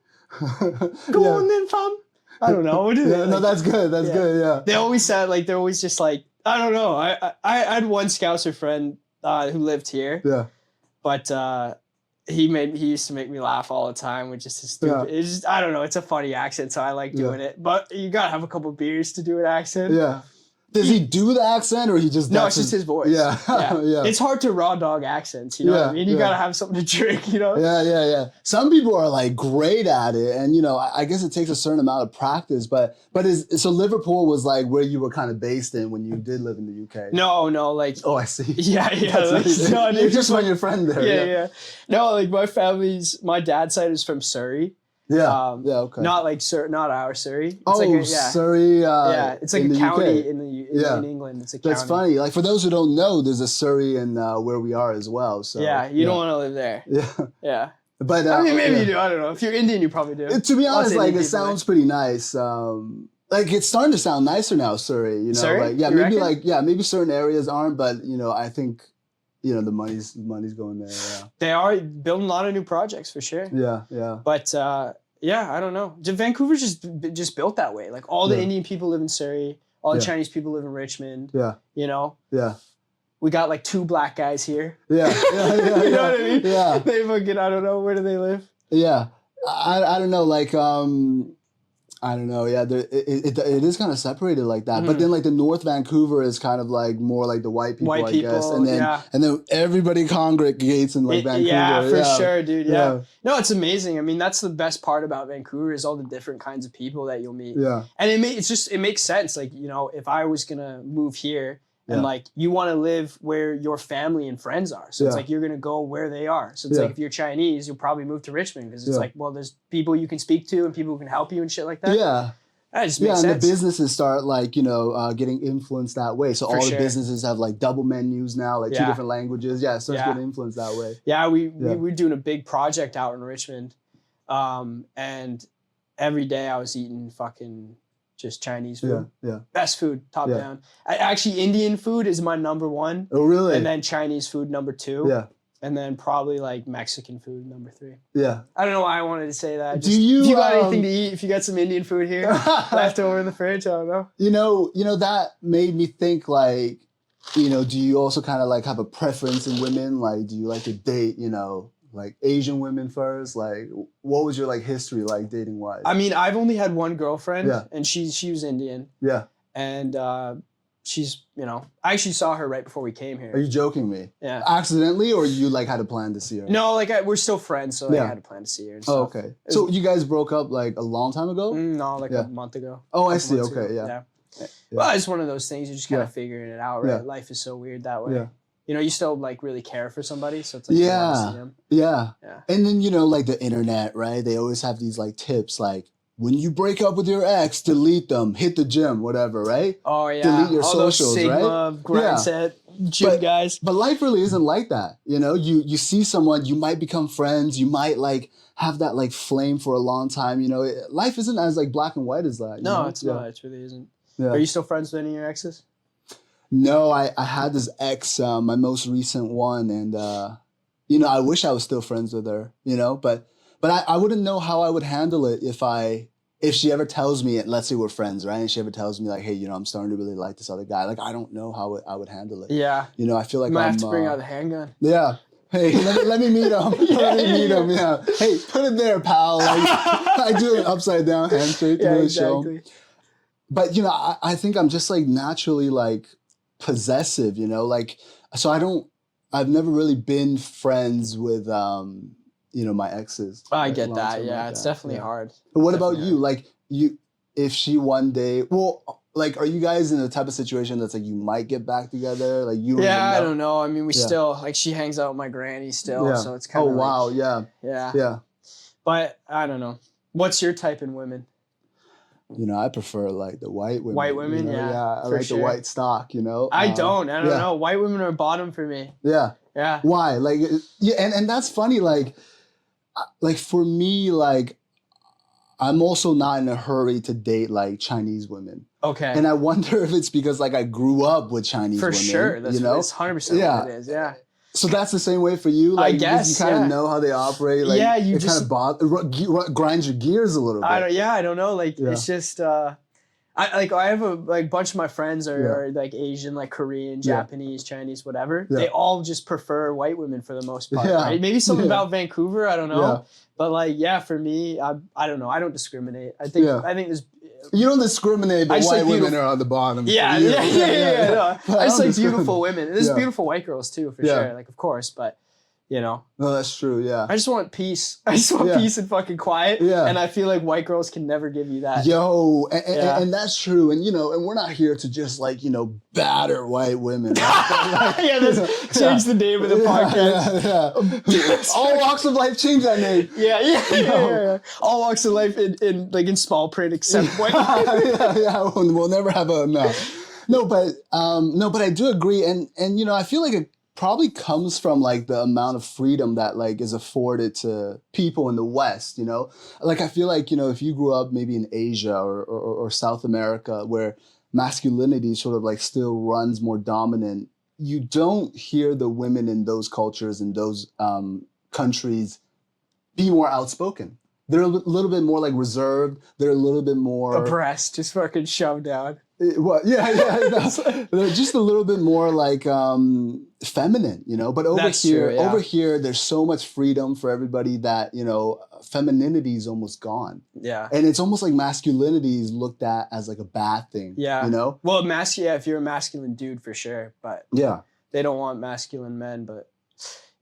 Go on then, fam. I don't know. No, that's good. That's good, yeah. They always said, like, they're always just like, I don't know. I had one Scouser friend who lived here. Yeah. But he used to make me laugh all the time with just his stupid. It's just, I don't know. It's a funny accent, so I like doing it. But you gotta have a couple beers to do an accent. Yeah. Does he do the accent or he just... No, it's just his voice. Yeah. It's hard to raw dog accents, you know what I mean? You gotta have something to drink, Yeah. Some people are like great at it and, I guess it takes a certain amount of practice, but so Liverpool was like where you were kind of based in when you did live in the UK? No, like... Oh, I see. Yeah. You just want your friend there. Yeah. No, like my dad's side is from Surrey. Yeah. Okay. Not like not our Surrey. It's Surrey. It's like a county in England. It's a county. That's funny. Like for those who don't know, there's a Surrey in where we are as well. So you don't want to live there. Yeah. But I mean, maybe you do. I don't know. If you're Indian, you probably do. To be honest, like it sounds pretty nice. Like it's starting to sound nicer now, Surrey. Surrey? Like maybe certain areas aren't, but I think. The money's going there. Yeah. They are building a lot of new projects for sure. Yeah. But I don't know. Vancouver's just built that way. Like all the Indian people live in Surrey. All the Chinese people live in Richmond. Yeah. Yeah. We got like 2 black guys here. Yeah. You know what I mean? Yeah. They fucking, I don't know, where do they live? Yeah. I don't know. Like I don't know. Yeah, it is kind of separated like that. Mm-hmm. But then like the North Vancouver is kind of like more like the white people, I guess. And then everybody congregates in like Vancouver. Yeah, for sure, dude. Yeah. No, it's amazing. I mean, that's the best part about Vancouver is all the different kinds of people that you'll meet. Yeah. And it makes sense. Like, if I was gonna move here and like you want to live where your family and friends are. So it's like you're going to go where they are. So it's like if you're Chinese, you'll probably move to Richmond because it's like, well, there's people you can speak to and people who can help you and shit like that. Yeah. That just makes sense. And the businesses start like, getting influenced that way. So all the businesses have like double menus now, like 2 different languages. Yeah, it starts getting influenced that way. Yeah, we're doing a big project out in Richmond. And every day I was eating fucking just Chinese food. Yeah. Best food, top down. Actually, Indian food is my number 1. Oh, really? And then Chinese food, number 2. Yeah. And then probably like Mexican food, number 3. Yeah. I don't know why I wanted to say that. If you got anything to eat, if you got some Indian food here left over in the fridge, I don't know. That made me think like, do you also kind of like have a preference in women? Like, do you like to date, like Asian women first? Like, what was your like history like dating wise? I mean, I've only had one girlfriend and she was Indian. Yeah. And she's, I actually saw her right before we came here. Are you joking me? Yeah. Accidentally, or you like had a plan to see her? No, like we're still friends, so I had a plan to see her and stuff. Oh, okay. So you guys broke up like a long time ago? No, like a month ago. Oh, I see. Okay, yeah. Well, it's one of those things, you're just kind of figuring it out, right? Yeah. Life is so weird that way. Yeah. You still like really care for somebody, so it's like you want to see them. Yeah. And then like the internet, right? They always have these like tips, like when you break up with your ex, delete them, hit the gym, whatever, right? Oh yeah, delete your all socials, those Sigma, right? grind set, gym guys. But life really isn't like that. You see someone, you might become friends, you might like have that like flame for a long time. Life isn't as like black and white as that. No, it's not. It really isn't. Yeah. Are you still friends with any of your exes? No, I had this ex, my most recent one, and I wish I was still friends with her, but I wouldn't know how I would handle it if she ever tells me, let's say we're friends, right? And she ever tells me like, hey, I'm starting to really like this other guy. Like, I don't know how I would handle it. Yeah. I feel like you might have to bring out the handgun. Yeah. Hey, let me meet him. Let me meet him. Yeah. Hey, put it there, pal. Like, I do an upside down handshake to really show him. but you know, I think I'm just like naturally like possessive, you know, like, so I've never really been friends with, you know, my exes. I like, get that. Yeah, like it's that. definitely hard. But what Definitely about you? Like if she one day, well, like, are you guys in the type of situation that's like you might get back together? Like you don't even know? I don't know. I mean, we still, like, she hangs out with my granny still, so it's kind of wow, like, yeah. But I don't know. What's your type in women? You know, I prefer like the white women. White women, you know? yeah. I like the white stock, you know. I don't know. White women are bottom for me. Yeah. Why? Like, and that's funny. Like for me, like, I'm also not in a hurry to date like Chinese women. Okay. And I wonder if it's because like I grew up with Chinese women. For sure. That's, you know? It's 100% what it is. Yeah. So that's the same way for you? Like, I guess, you kind of know how they operate? Like, you it just... kind of grinds your gears a little bit. I don't know. Like, it's just... I have a bunch of my friends are like Asian, like Korean, Japanese, Chinese, whatever. They all just prefer white women for the most part. Right? Maybe something about Vancouver, I don't know. But like, for me, I don't know. I don't discriminate. I think there's... You don't discriminate, but white women are on the bottom. No. I just like beautiful women. And there's beautiful white girls too, for sure. Like, of course, but you know. No, that's true. Yeah. I just want peace. I just want peace and fucking quiet. Yeah. And I feel like white girls can never give you that. Yo, and that's true. And you know, and we're not here to just like, you know, batter white women. Right? Like, change the name of the podcast. All walks of life, change that name. Yeah. All walks of life in small print except white. We'll never have a no, but I do agree, and you know, I feel like it probably comes from like the amount of freedom that like is afforded to people in the West, you know? Like I feel like, you know, if you grew up maybe in Asia or South America where masculinity sort of like still runs more dominant, you don't hear the women in those cultures and those countries be more outspoken. They're a little bit more like reserved. They're a little bit more oppressed, just fucking shoved down. They're just a little bit more like feminine, you know. But over here, there's so much freedom for everybody that, you know, femininity is almost gone. Yeah, and it's almost like masculinity is looked at as like a bad thing. Yeah, you know. Well, if you're a masculine dude, for sure, but they don't want masculine men. But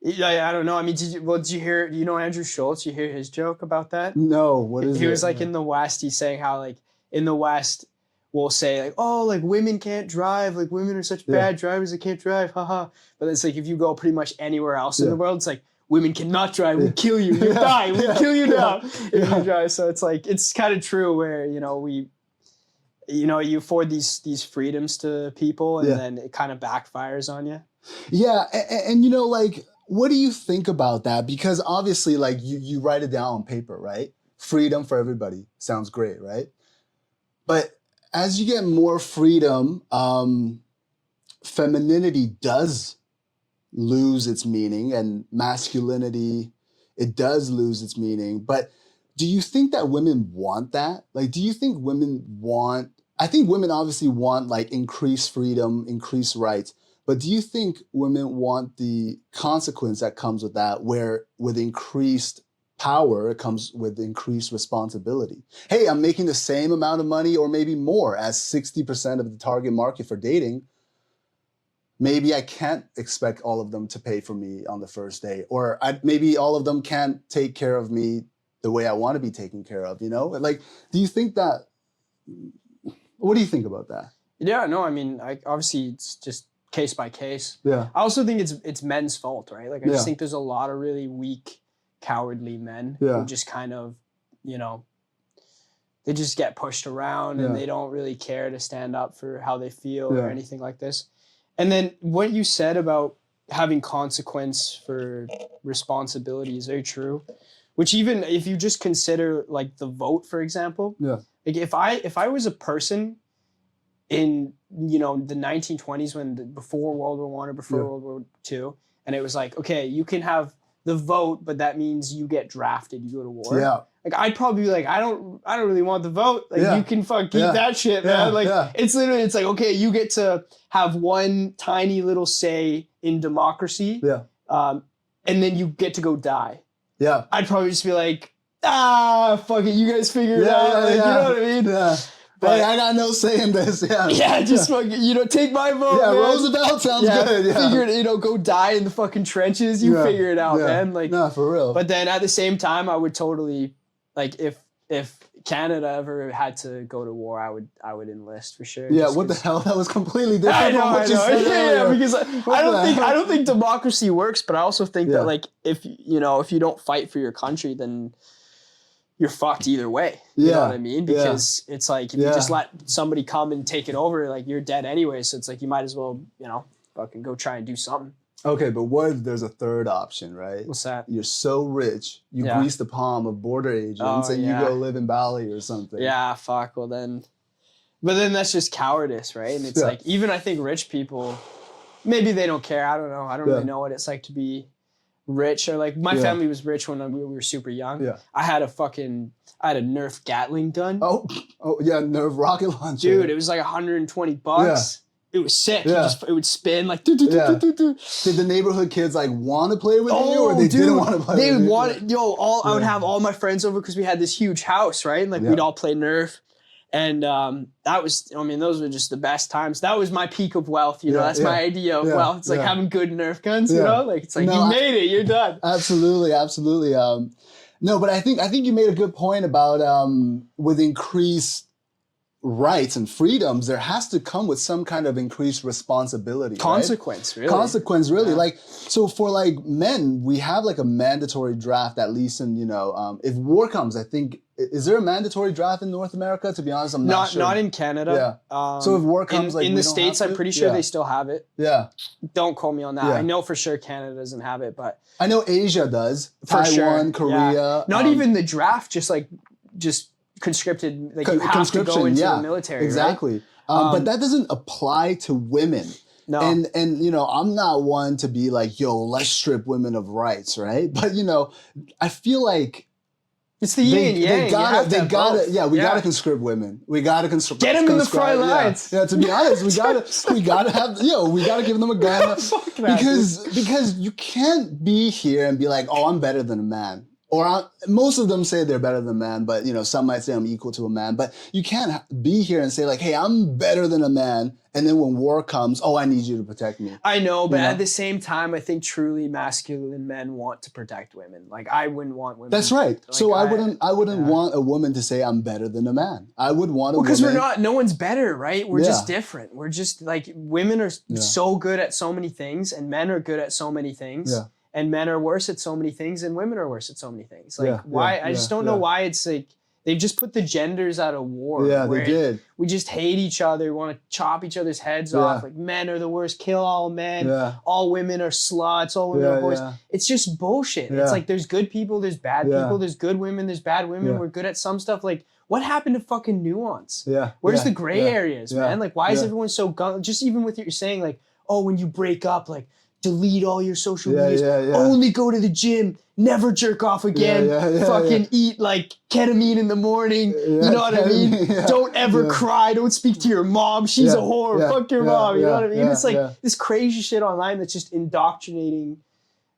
I don't know. I mean, did you hear? You know Andrew Schultz? You hear his joke about that? No. What is it? He was like in the West. He's saying how like in the West, we'll say like, oh, like women can't drive, like women are such bad drivers, they can't drive, haha. But it's like if you go pretty much anywhere else in the world, it's like women cannot drive, we kill you, you die, we kill you now if you drive. So it's like it's kind of true where, you know, you afford these freedoms to people and then it kind of backfires on you. Yeah, and you know, like, what do you think about that? Because obviously, like you write it down on paper, right? Freedom for everybody sounds great, right? But as you get more freedom, femininity does lose its meaning and masculinity, it does lose its meaning. But do you think that women want that? Like, do you think women I think women obviously want like increased freedom, increased rights. But do you think women want the consequence that comes with that, where with increased power, it comes with increased responsibility? Hey, I'm making the same amount of money or maybe more as 60% of the target market for dating. Maybe I can't expect all of them to pay for me on the first day, or maybe all of them can't take care of me the way I want to be taken care of, you know? Like, do you think that, what do you think about that? Yeah, no, I mean, obviously it's just case by case. Yeah. I also think it's men's fault, right? Like, I just think there's a lot of really weak, cowardly men who just kind of, you know, they just get pushed around and they don't really care to stand up for how they feel or anything like this. And then what you said about having consequence for responsibility is very true. Which even if you just consider like the vote, for example, like if I was a person in, you know, the 1920s before World War I or before World War II, and it was like, okay, you can have the vote, but that means you get drafted, you go to war. Yeah. Like I'd probably be like, I don't really want the vote. Like you can fuck keep that shit, man. Like it's literally, it's like, okay, you get to have one tiny little say in democracy. Yeah. And then you get to go die. Yeah. I'd probably just be like, fuck it, you guys figure it out. Like, you know what I mean? Yeah. But hey, I got no say in this. Yeah. Yeah, just fucking, take my vote. Yeah, man. Roosevelt sounds good. Yeah. Figure it, go die in the fucking trenches. You figure it out, man. Like, no, for real. But then at the same time, I would totally, like, if Canada ever had to go to war, I would enlist for sure. Yeah, what the hell? That was completely different from what you said earlier. Because I don't think democracy works, but I also think that, like, if you don't fight for your country, then you're fucked either way. You know what I mean? Because it's like, if you just let somebody come and take it over, like, you're dead anyway. So it's like, you might as well, fucking go try and do something. Okay, but what if there's a third option, right? What's that? You're so rich, you grease the palm of border agents and you go live in Bali or something. Yeah, fuck. Well, then that's just cowardice, right? And it's like, even I think rich people, maybe they don't care. I don't know. I don't really know what it's like to be rich, or like my family was rich when we were super young. Yeah. I had a Nerf Gatling gun. Oh yeah, Nerf rocket launcher. Dude, it was like $120. Yeah. It was sick. Yeah. It would spin like. Did the neighborhood kids like want to play with you, or they didn't want to play with you? They wanted. I would have all my friends over because we had this huge house, right? And like we'd all play Nerf. And that was, those were just the best times. That was my peak of wealth, that's my idea of wealth. It's like having good Nerf guns, like, it's like, you made it, you're done. Absolutely. No, but I think you made a good point about with increased rights and freedoms, there has to come with some kind of increased responsibility. Consequence, right? Really. Consequence, really. Yeah. Like, so for like men, we have like a mandatory draft, at least in, if war comes, I think, is there a mandatory draft in North America? To be honest, I'm not sure. Not in Canada. Yeah. So if war comes, in the States, I'm pretty sure they still have it. Yeah. Don't quote me on that. Yeah. I know for sure Canada doesn't have it, but I know Asia does. For Taiwan, Korea. Yeah. Not even the draft, just conscripted, like you have to go into the military. Exactly. Right? But that doesn't apply to women. No. And I'm not one to be like, let's strip women of rights, right? But I feel like it's the yin and yang. We gotta conscript women. We gotta conscript. Get them in the front lines. Yeah, to be honest, we gotta have, we gotta give them a gun. because you can't be here and be like, oh, I'm better than a man. Or most of them say they're better than a man, but some might say I'm equal to a man. But you can't be here and say like, hey, I'm better than a man. And then when war comes, I need you to protect me. I know, but at the same time, I think truly masculine men want to protect women. Like I wouldn't want women. That's right. Like, so I wouldn't want a woman to say I'm better than a man. I would want a woman. Because we're not. No one's better, right? We're just different. We're just like women are so good at so many things, and men are good at so many things. Yeah. And men are worse at so many things, and women are worse at so many things. Like why? I just don't know why it's like they've just put the genders out of war. Yeah, they did. We just hate each other. We want to chop each other's heads off. Like men are the worst. Kill all men. Yeah. All women are sluts. All women are whores. Yeah. It's just bullshit. Yeah. It's like there's good people. There's bad people. There's good women. There's bad women. Yeah. We're good at some stuff. Like what happened to fucking nuance? Yeah. Where's the gray areas, man? Like why is everyone so just even with what you're saying, like, oh, when you break up, like, delete all your social medias. Only go to the gym. Never jerk off again. Fucking eat like ketamine in the morning. You know what I mean? Don't ever cry. Don't speak to your mom. She's a whore. Fuck your mom. You know what I mean? It's like this crazy shit online that's just indoctrinating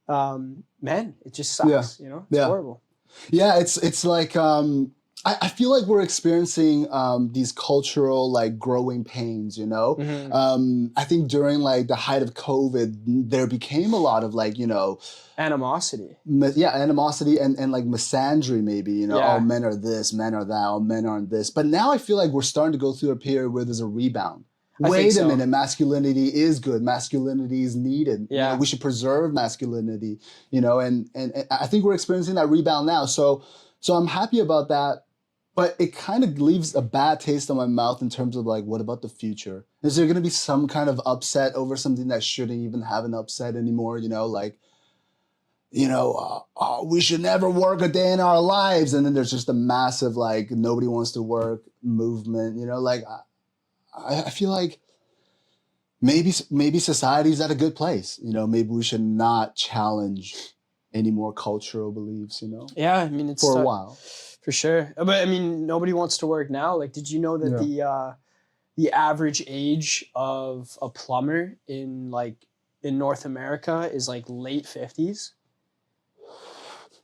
men. It just sucks. It's horrible. Yeah, it's like I feel like we're experiencing these cultural like growing pains, Mm-hmm. I think during like the height of COVID, there became a lot of like, animosity. Animosity and like misandry maybe, oh, men are this, men are that, oh, men aren't this. But now I feel like we're starting to go through a period where there's a rebound. Wait a minute, masculinity is good. Masculinity is needed. Yeah. We should preserve masculinity, and I think we're experiencing that rebound now. So I'm happy about that. But it kind of leaves a bad taste in my mouth in terms of like, what about the future? Is there going to be some kind of upset over something that shouldn't even have an upset anymore? We should never work a day in our lives. And then there's just a massive, like, nobody wants to work movement, I feel like maybe society's at a good place. Maybe we should not challenge any more cultural beliefs, Yeah, I mean, it's for a while. For sure. But I mean, nobody wants to work now. Like, did you know that the average age of a plumber in North America is like late 50s?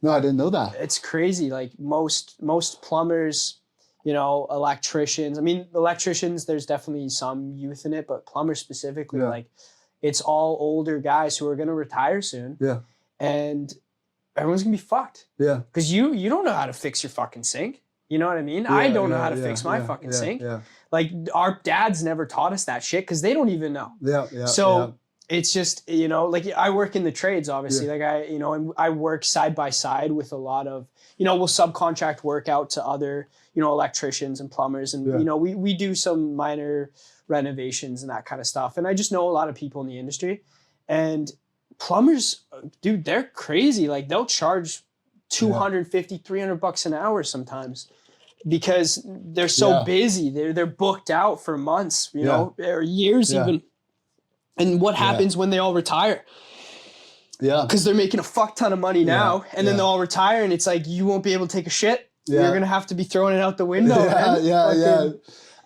No, I didn't know that. It's crazy. Like most plumbers, you know, electricians. I mean, electricians, there's definitely some youth in it, but plumbers specifically, like it's all older guys who are going to retire soon. Yeah. And everyone's going to be fucked. Yeah. Because you don't know how to fix your fucking sink. You know what I mean? I don't know how to fix my fucking sink. Yeah. Like our dads never taught us that shit because they don't even know. Yeah. So it's just, you know, like I work in the trades, obviously. Like I work side by side with a lot of, you know, we'll subcontract work out to other, you know, electricians and plumbers. And, you know, we do some minor renovations and that kind of stuff. And I just know a lot of people in the industry. And plumbers, dude, they're crazy. Like they'll charge $250, $300 an hour sometimes because they're so busy. They're booked out for months, you know, or years even. And what happens when they all retire? Yeah. Because they're making a fuck ton of money now, and then they'll all retire, and it's like, you won't be able to take a shit. Yeah. You're going to have to be throwing it out the window, man. Yeah.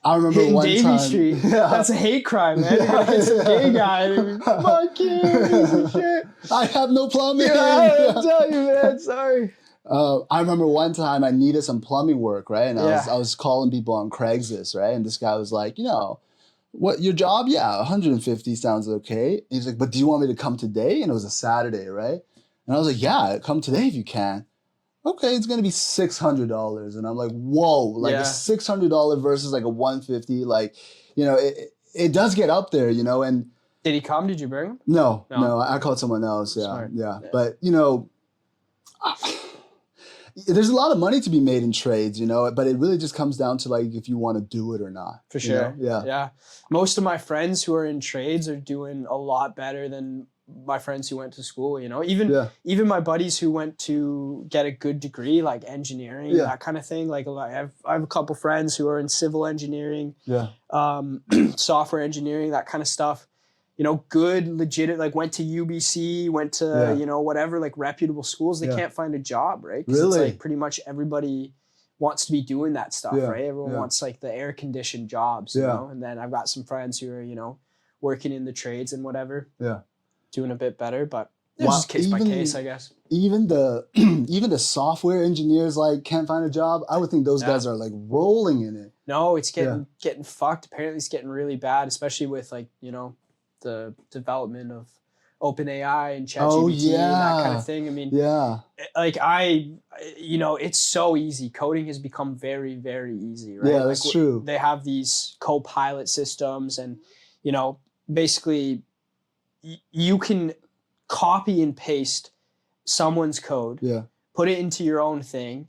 I remember one Davie time. Street. That's a hate crime, man. You're going to hit some gay guy. And fuck you, piece of shit. I have no plumbing. I tell you, man. Sorry. I remember one time I needed some plumbing work, right? And I was calling people on Craigslist, right? And this guy was like, you know, what, your job? Yeah, 150 sounds okay. He's like, but do you want me to come today? And it was a Saturday, right? And I was like, yeah, come today if you can. Okay, it's gonna be $600. And I'm like, whoa, like a $600 versus like a $150, like, you know, it does get up there, you know. And did he come? Did you bring him? No, I called someone else. Yeah. But you know, there's a lot of money to be made in trades, you know, but it really just comes down to like if you want to do it or not. For sure. You know? Yeah. Most of my friends who are in trades are doing a lot better than my friends who went to school, you know. Even my buddies who went to get a good degree, like engineering, that kind of thing. Like I have a couple friends who are in civil engineering, software engineering, that kind of stuff. You know, good, legit, like went to UBC, went to, you know, whatever, like reputable schools. They can't find a job, right? Because it's like pretty much everybody wants to be doing that stuff, right? Everyone wants like the air conditioned jobs, you know? And then I've got some friends who are, you know, working in the trades and whatever. Yeah. Doing a bit better, but it's just case by case, I guess. Even the software engineers like can't find a job. I would think those guys are like rolling in it. No, it's getting fucked. Apparently it's getting really bad, especially with like, you know, the development of OpenAI and ChatGPT and that kind of thing. I mean, like you know, it's so easy. Coding has become very, very easy, right? Yeah, that's true. They have these co-pilot systems and, you know, basically you can copy and paste someone's code, put it into your own thing,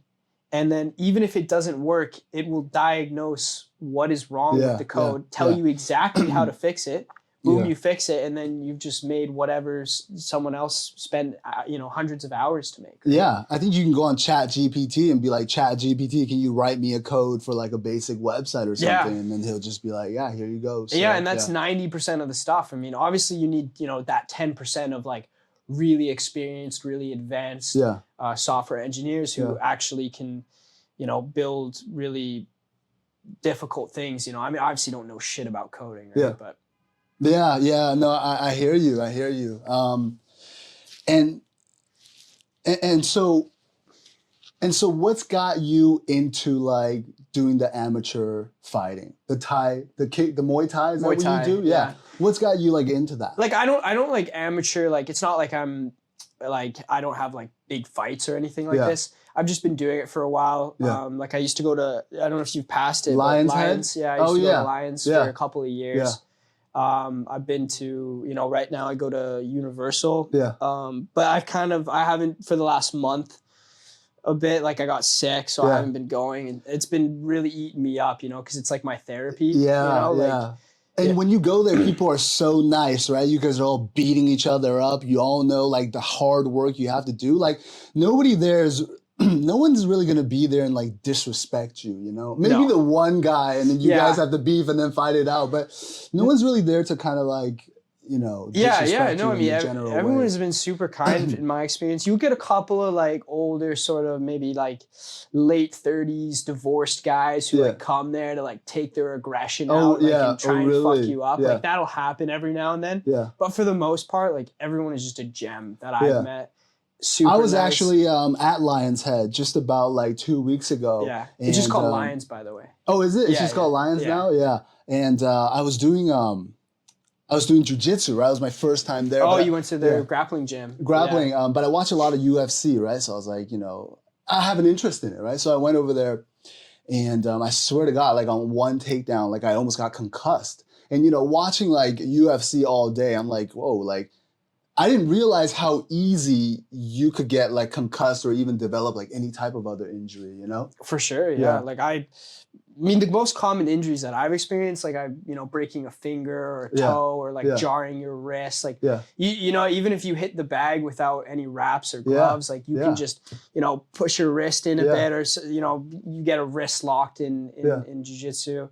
and then even if it doesn't work, it will diagnose what is wrong with the code, tell you exactly how to fix it. Boom, you fix it, and then you've just made whatever someone else spent, you know, hundreds of hours to make. Right? Yeah, I think you can go on ChatGPT and be like, ChatGPT, can you write me a code for like a basic website or something? And then he'll just be like, yeah, here you go. So, and that's 90% of the stuff. I mean, obviously you need, you know, that 10% of like really experienced, really advanced software engineers who actually can, you know, build really difficult things. You know, I mean, obviously don't know shit about coding, right? But no, I hear you. And so what's got you into like doing the amateur fighting, the Muay Thai? Is that what you do? Yeah. What's got you like into that? Like I don't like amateur. Like it's not like I'm like I don't have like big fights or anything like this. I've just been doing it for a while. Like I used to go to, I don't know if you've passed it. Lions. Yeah, I used to go to Lions for a couple of years. I've been to, you know, right now I go to Universal. But I haven't for the last month a bit, like I got sick, so I haven't been going, and it's been really eating me up, you know, because it's like my therapy. You know? And when you go there, people are so nice, right? You guys are all beating each other up. You all know like the hard work you have to do. Like nobody there is, no one's really going to be there and like disrespect you, you know? Maybe the one guy and then you guys have to beef and then fight it out. But no one's really there to kind of like, you know, disrespect you in a general way. Everyone has been super kind in my experience. You get a couple of like older sort of maybe like late 30s divorced guys who like come there to like take their aggression out and try and fuck you up. Like that'll happen every now and then. But for the most part, like everyone is just a gem that I've met. super I was nice. actually at Lion's Head just about like 2 weeks ago. Yeah. It's just called Lions, by the way. Oh, is it? It's Yeah, just called Lions now? Yeah. And I was doing jiu-jitsu, right? It was my first time there. Oh, you went to the grappling gym. Grappling, but I watch a lot of UFC, right? So I was like, I have an interest in it, right? So I went over there, and I swear to God, like on one takedown, like I almost got concussed. And, watching like UFC all day, I'm like, whoa, like I didn't realize how easy you could get like concussed or even develop like any type of other injury, For sure, yeah. Like I mean, the most common injuries that I've experienced, like breaking a finger or a toe or like jarring your wrist, like even if you hit the bag without any wraps or gloves, like you can just push your wrist in a bit, or you get a wrist locked in jiu-jitsu.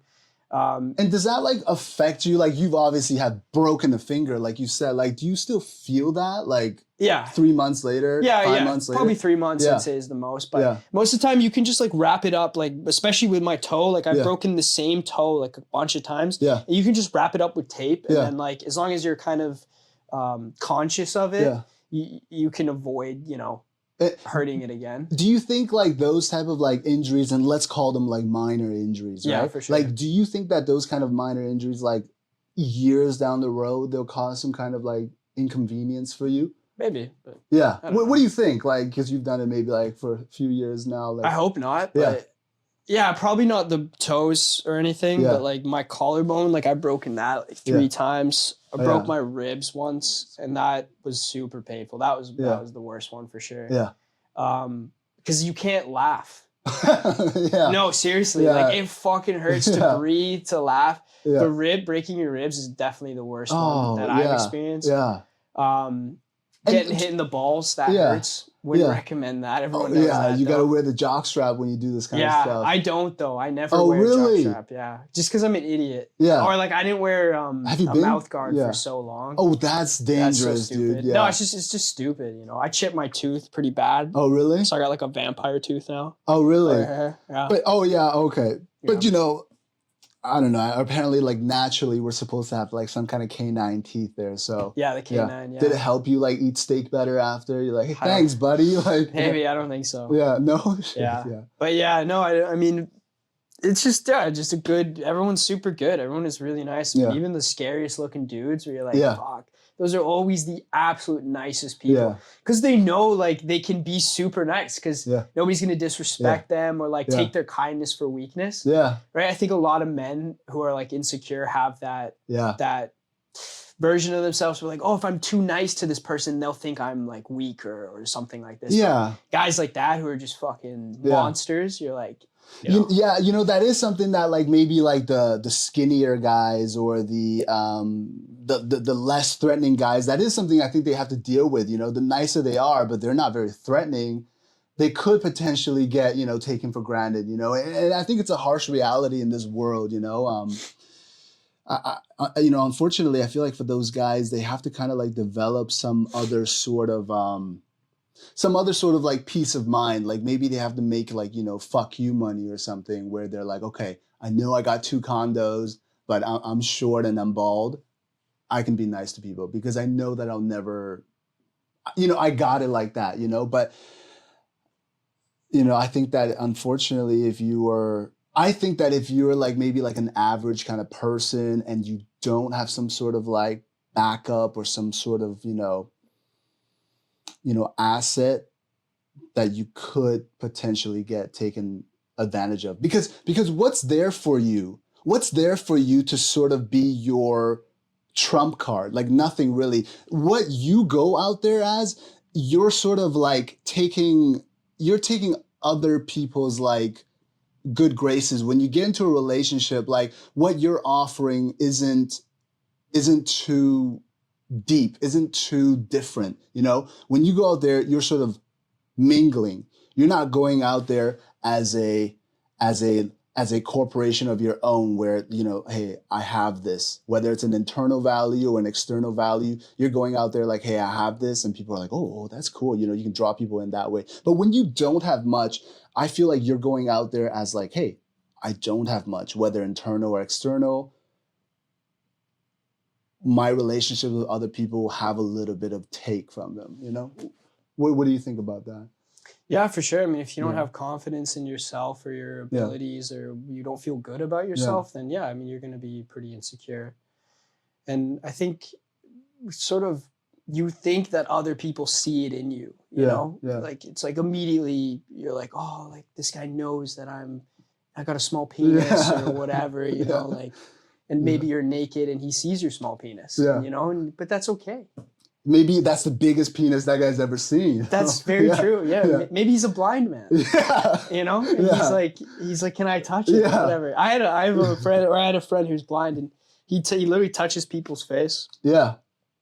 And does that like affect you? Like you've obviously had broken a finger, like you said. Like, do you still feel that? Like 3 months later, 5 months later? Probably 3 months I'd say is the most. But most of the time you can just like wrap it up, like especially with my toe. Like I've broken the same toe like a bunch of times. Yeah. And you can just wrap it up with tape. And then like as long as you're kind of conscious of it, you can avoid, hurting it again. Do you think like those type of like injuries, and let's call them like minor injuries, right? Yeah, for sure. Like, do you think that those kind of minor injuries, like years down the road, they'll cause some kind of like inconvenience for you? Maybe. But what do you think? Like, because you've done it maybe like for a few years now. Like, I hope not. But probably not the toes or anything. But like my collarbone, like I've broken that like 3 times. I broke my ribs once, and that was super painful. That was the worst one for sure. Yeah. Because you can't laugh. No, seriously. Like it fucking hurts to breathe, to laugh. Breaking your ribs is definitely the worst one that I've experienced. Yeah. Getting hit in the balls, that hurts. Wouldn't recommend that. Everyone knows that. You got to wear the jock strap when you do this kind of stuff. I don't though. I never wear a jock strap. Just because I'm an idiot. Or like I didn't wear a mouth guard for so long. Oh, that's dangerous, that's so stupid. dude. No, it's just stupid. I chipped my tooth pretty bad. Oh, really? So I got like a vampire tooth now. Oh, really? Yeah. But okay. But I don't know. Apparently, like naturally, we're supposed to have like some kind of canine teeth there. So the canine. Yeah. Did it help you like eat steak better after? You're like, hey, thanks, buddy. Like maybe I don't think so. Yeah. No. Yeah. But no. I mean, it's just just a good. Everyone's super good. Everyone is really nice. I mean, even the scariest looking dudes, where you're like, fuck. Those are always the absolute nicest people because they know like they can be super nice because nobody's going to disrespect them or like take their kindness for weakness. Yeah. Right. I think a lot of men who are like insecure have that version of themselves where like, oh, if I'm too nice to this person, they'll think I'm like weak or something like this. Yeah. But guys like that who are just fucking monsters, you're like, that is something that like maybe like the skinnier guys or the less threatening guys, that is something I think they have to deal with. The nicer they are, but they're not very threatening, they could potentially get taken for granted. And I think it's a harsh reality in this world. Unfortunately, I feel like for those guys, they have to kind of like develop some other sort of like peace of mind. Like maybe they have to make like, fuck you money or something where they're like, okay, I know I got 2 condos, but I'm short and I'm bald. I can be nice to people because I know that I'll never, I got it like that, but, I think that unfortunately if you're like maybe like an average kind of person and you don't have some sort of like backup or some sort of, asset that you could potentially get taken advantage of because what's there for you to sort of be your trump card? Like nothing really. What you go out there as, you're sort of like taking other people's like good graces. When you get into a relationship, like what you're offering isn't too deep, isn't too different. When you go out there, you're sort of mingling. You're not going out there as a corporation of your own where, hey, I have this, whether it's an internal value or an external value. You're going out there like, hey, I have this. And people are like, oh, that's cool. You can draw people in that way. But when you don't have much, I feel like you're going out there as like, hey, I don't have much, whether internal or external. My relationship with other people will have a little bit of take from them, What do you think about that? Yeah, for sure. I mean, if you don't have confidence in yourself or your abilities or you don't feel good about yourself, then I mean, you're going to be pretty insecure. And I think sort of you think that other people see it in you, you know? Like, it's like immediately you're like, oh, like this guy knows that I got a small penis or whatever, you know, like, and maybe you're naked and he sees your small penis, you know, but that's okay. Maybe that's the biggest penis that guy's ever seen. That's very true. Yeah. Maybe he's a blind man. You know? And he's like, can I touch it? Or whatever. I had a friend who's blind, and he literally touches people's face. Yeah.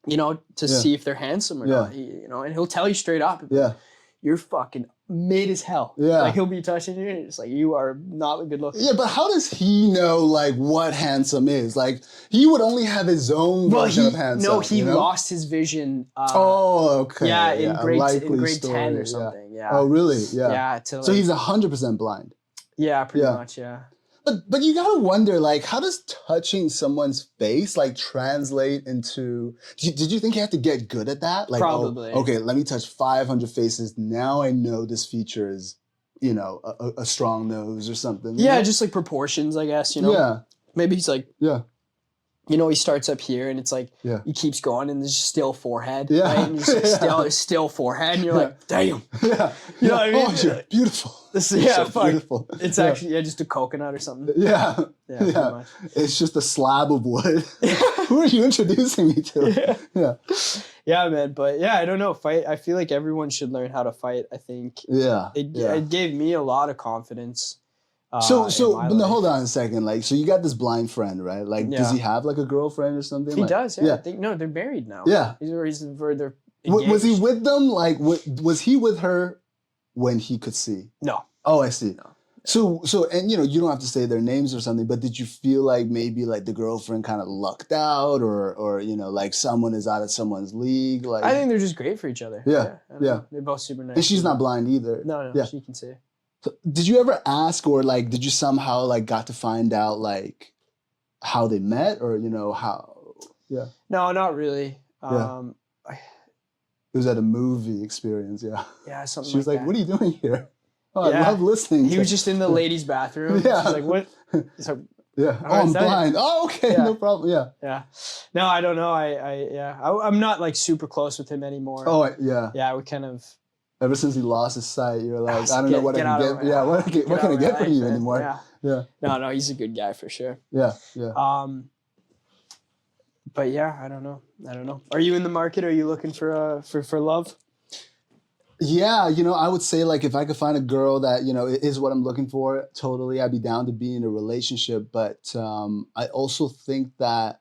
You know, to see if they're handsome or not. You know, and he'll tell you straight up. Yeah. You're fucking mid as hell. Yeah. Like, he'll be touching you and it's like, you are not good looking. Yeah, but how does he know, like, what handsome is? Like, he would only have his own version of handsome. No, he lost his vision. Okay. Yeah, in grade 10 or something. Yeah. Oh, really? Yeah. Yeah. So he's 100% blind. Yeah, pretty much, yeah. But you gotta wonder, like, how does touching someone's face, like, translate into... Did you think you had to get good at that? Like, probably. Oh, okay, let me touch 500 faces. Now I know this feature is, you know, a strong nose or something. Yeah, just like proportions, I guess, you know? Yeah. Maybe he's like... Yeah. You know, he starts up here and it's like, he keeps going and there's still forehead. Yeah. Right? And you're just like, there's still forehead. And you're like, damn. Yeah. You know what I mean? Oh, you're beautiful. Beautiful. It's actually just a coconut or something. Yeah. Yeah, pretty much. It's just a slab of wood. Who are you introducing me to? Yeah, man. But I don't know. I feel like everyone should learn how to fight, I think. Yeah. It gave me a lot of confidence. But hold on a second. Like, so you got this blind friend, right? Like, does he have like a girlfriend or something? He does. Yeah. I think they're married now. Yeah. He's further. Was he with them? Like, was he with her when he could see? No. Oh, I see. No. So, and you know, you don't have to say their names or something, but did you feel like maybe like the girlfriend kind of lucked out, or you know, like someone is out of someone's league? Like, I think they're just great for each other. Yeah. They're both super nice. And she's not blind either. No. She can see. So did you ever ask, or like, did you somehow like got to find out like how they met, or you know how? Yeah. No, not really. It was at a movie experience. Yeah. Yeah, something. She was like, that. "What are you doing here?" Oh, I love listening. He was just in the ladies' bathroom. Yeah. She's like, "What?" So, yeah. Oh, I'm blind. Oh, okay, no problem. Yeah. Yeah. No, I don't know. I'm not like super close with him anymore. Oh, yeah. Yeah, we kind of. Ever since he lost his sight, you're like, I don't know what I can get. Yeah, what can I get from you anymore? Yeah. No, he's a good guy for sure. Yeah. But I don't know. Are you in the market? Are you looking for love? Yeah, you know, I would say like if I could find a girl that, you know, is what I'm looking for, totally, I'd be down to be in a relationship. But I also think that,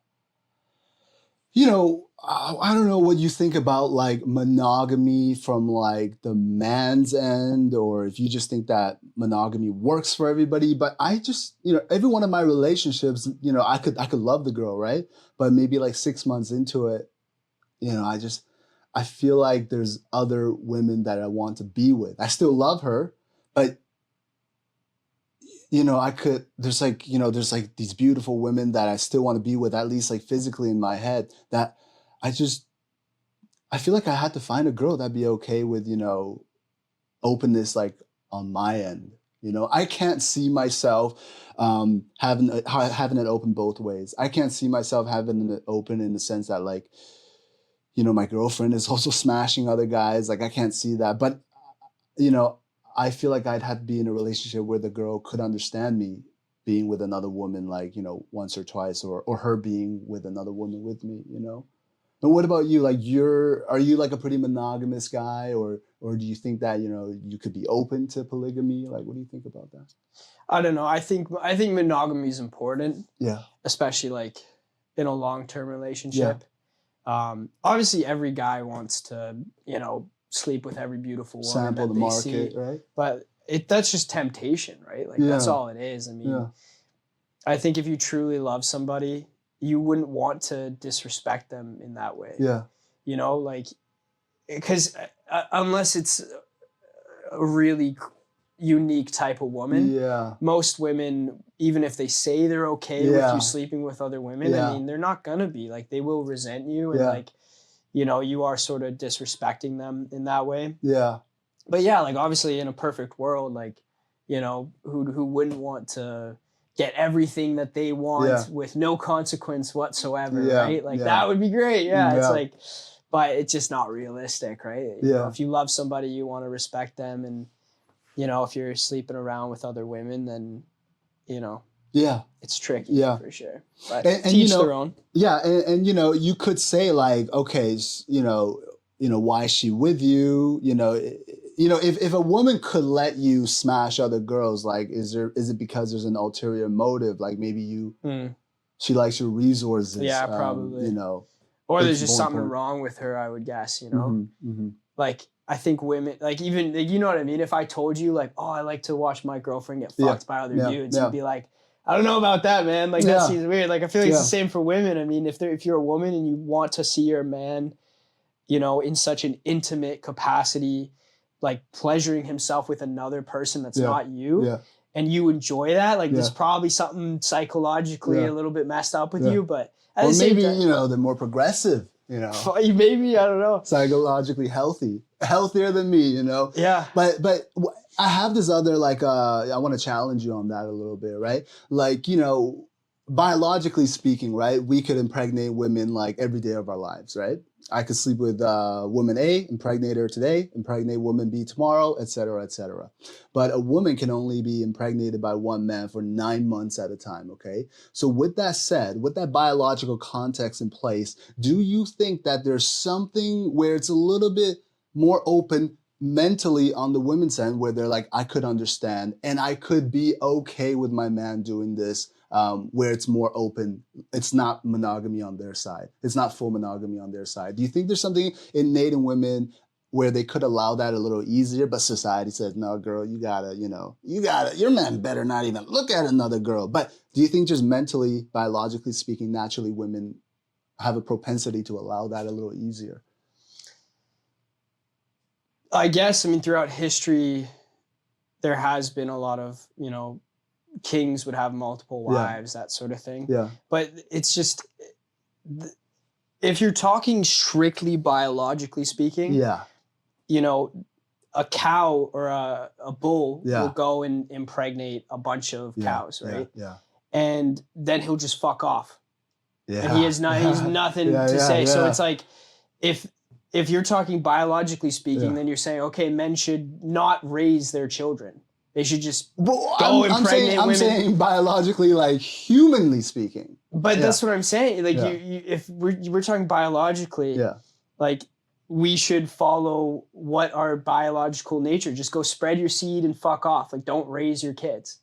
you know, I don't know what you think about like monogamy from like the man's end, or if you just think that monogamy works for everybody. But I just, you know, every one of my relationships, you know, I could love the girl, right? But maybe like 6 months into it, you know, I feel like there's other women that I want to be with. I still love her, but you know, there's like these beautiful women that I still want to be with, at least like physically in my head, that I feel like I had to find a girl that'd be okay with, you know, openness like on my end. You know, I can't see myself having it open both ways. I can't see myself having it open in the sense that like, you know, my girlfriend is also smashing other guys. Like I can't see that. But, you know, I feel like I'd have to be in a relationship where the girl could understand me being with another woman, like, you know, once or twice, or her being with another woman with me, you know? And what about you? Like are you like a pretty monogamous guy, or do you think that, you know, you could be open to polygamy? Like, what do you think about that? I don't know. I think monogamy is important. Yeah. Especially like in a long-term relationship. Yeah. Obviously every guy wants to, you know, sleep with every beautiful woman sample that the they market, see. Right? But that's just temptation, right? Like that's all it is. I mean, I think if you truly love somebody, you wouldn't want to disrespect them in that way. Yeah. You know, like, because unless it's a really unique type of woman, most women, even if they say they're okay with you sleeping with other women, I mean, they're not gonna be. Like, they will resent you, and like, you know, you are sort of disrespecting them in that way. Yeah. But yeah, like obviously in a perfect world, like, you know, who wouldn't want to get everything that they want with no consequence whatsoever, right? Like that would be great. Yeah. It's like, but it's just not realistic, right? You know, if you love somebody, you want to respect them. And, you know, if you're sleeping around with other women, then, you know, it's tricky for sure. But and teach you know, their own. Yeah. And, you know, you could say like, okay, you know, why is she with you? You know, if a woman could let you smash other girls, like, is it because there's an ulterior motive? Like maybe she likes your resources. Yeah, probably. You know, or there's just something wrong with her, I would guess, you know? Like, I think women, like even, like, you know what I mean? If I told you like, oh, I like to watch my girlfriend get fucked by other dudes, you'd be like, I don't know about that, man. Like that seems weird. Like I feel like it's the same for women. I mean, if you're a woman and you want to see your man, you know, in such an intimate capacity, like pleasuring himself with another person that's not you, and you enjoy that, like there's probably something psychologically a little bit messed up with you, but or maybe time, you know, they're more progressive, you know. Maybe, I don't know. Psychologically healthier than me, you know. Yeah. But I have this other like I want to challenge you on that a little bit, right? Like, you know, biologically speaking, right? We could impregnate women like every day of our lives, right? I could sleep with woman A, impregnate her today, impregnate woman B tomorrow, et cetera, et cetera. But a woman can only be impregnated by one man for 9 months at a time, okay? So with that said, with that biological context in place, do you think that there's something where it's a little bit more open mentally on the women's end where they're like, I could understand and I could be okay with my man doing this, where it's more open, it's not monogamy on their side. It's not full monogamy on their side. Do you think there's something innate in women where they could allow that a little easier, but society says, no, girl, you gotta, your man better not even look at another girl. But do you think just mentally, biologically speaking, naturally women have a propensity to allow that a little easier? I guess, I mean, throughout history, there has been a lot of, you know, kings would have multiple wives, that sort of thing. Yeah. But it's just, if you're talking strictly biologically speaking, you know, a cow or a bull will go and impregnate a bunch of cows, right? Yeah. And then he'll just fuck off. Yeah. And he's nothing to say. So it's like, if you're talking biologically speaking, then you're saying, okay, men should not raise their children. They should just go impregnate women. I'm saying biologically, like humanly speaking. But that's what I'm saying. Like if we're talking biologically, like we should follow what our biological nature. Just go spread your seed and fuck off. Like don't raise your kids,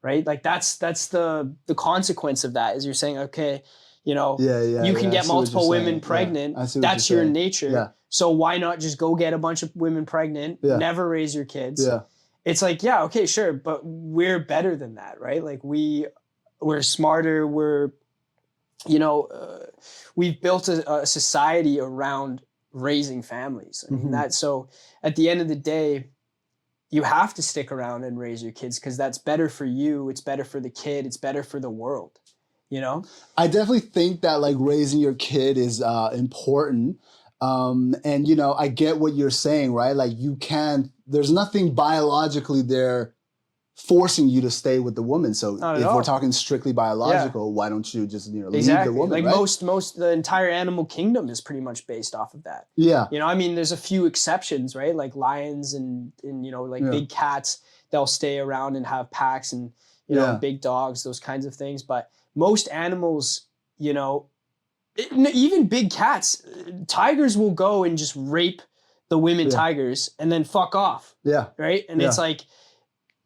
right? Like that's the consequence of that. Is you're saying, okay, you know, you can get multiple women pregnant. That's your nature. Yeah. So why not just go get a bunch of women pregnant, never raise your kids? Yeah. It's like, yeah, okay, sure, but we're better than that, right? Like we're smarter. We're, you know, we've built a society around raising families. I mean, so at the end of the day, you have to stick around and raise your kids because that's better for you. It's better for the kid. It's better for the world. You know, I definitely think that like raising your kid is important. And, you know, I get what you're saying, right? Like there's nothing biologically there forcing you to stay with the woman. So if we're talking strictly biological, why don't you just, you know, leave the woman, like right? most, the entire animal kingdom is pretty much based off of that. Yeah. You know, I mean, there's a few exceptions, right? Like lions and you know, like big cats, they'll stay around and have packs and, you know, big dogs, those kinds of things. But most animals, you know, even big cats, tigers will go and just rape the women tigers and then fuck off. Yeah. Right. And it's like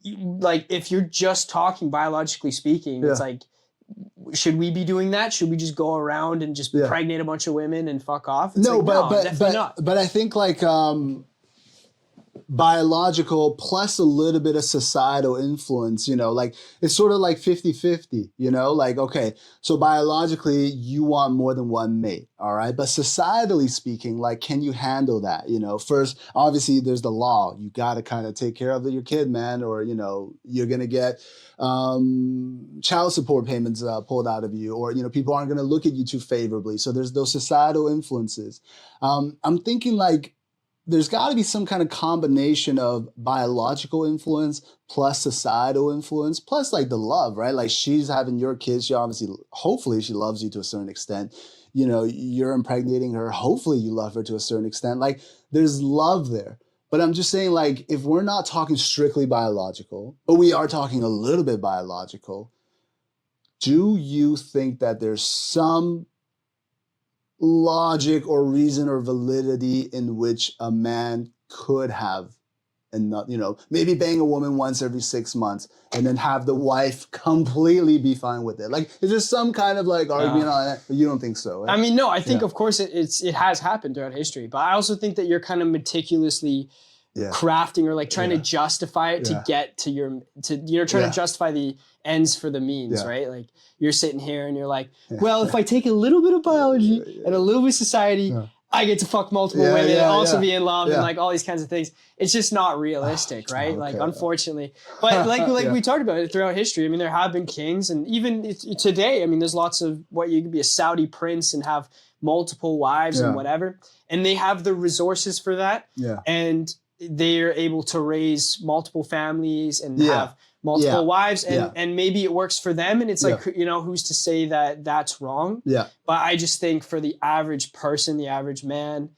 if you're just talking biologically speaking, it's like, should we be doing that? Should we just go around and just pregnate a bunch of women and fuck off? It's definitely not. But I think like, biological plus a little bit of societal influence, you know, like it's sort of like 50-50, you know, like, okay, so biologically you want more than one mate, all right? But societally speaking, like, can you handle that? You know, first, obviously there's the law. You got to kind of take care of your kid, man, or, you know, you're going to get child support payments pulled out of you, or, you know, people aren't going to look at you too favorably. So there's those societal influences. I'm thinking like, there's got to be some kind of combination of biological influence plus societal influence plus like the love, right? Like she's having your kids. She obviously, hopefully she loves you to a certain extent. You know, you're impregnating her. Hopefully you love her to a certain extent. Like there's love there. But I'm just saying, like, if we're not talking strictly biological, but we are talking a little bit biological, do you think that there's some logic or reason or validity in which a man could have, and not, you know, maybe bang a woman once every 6 months and then have the wife completely be fine with it? Like, is there some kind of like argument on that? But you don't think so, right? I mean, no, I think of course it has happened throughout history, but I also think that you're kind of meticulously crafting or like trying to justify it to get to you're trying to justify the ends for the means, right? Like you're sitting here and you're like, well, if I take a little bit of biology and a little bit of society, I get to fuck multiple women and also be in love and like all these kinds of things. It's just not realistic, right? Okay. Like unfortunately, but like we talked about it throughout history. I mean, there have been kings, and even today, I mean, there's lots of you could be a Saudi prince and have multiple wives and whatever, and they have the resources for that. And they're able to raise multiple families and have multiple wives, and maybe it works for them, and it's like, you know, who's to say that that's wrong? But I just think for the average person, the average man,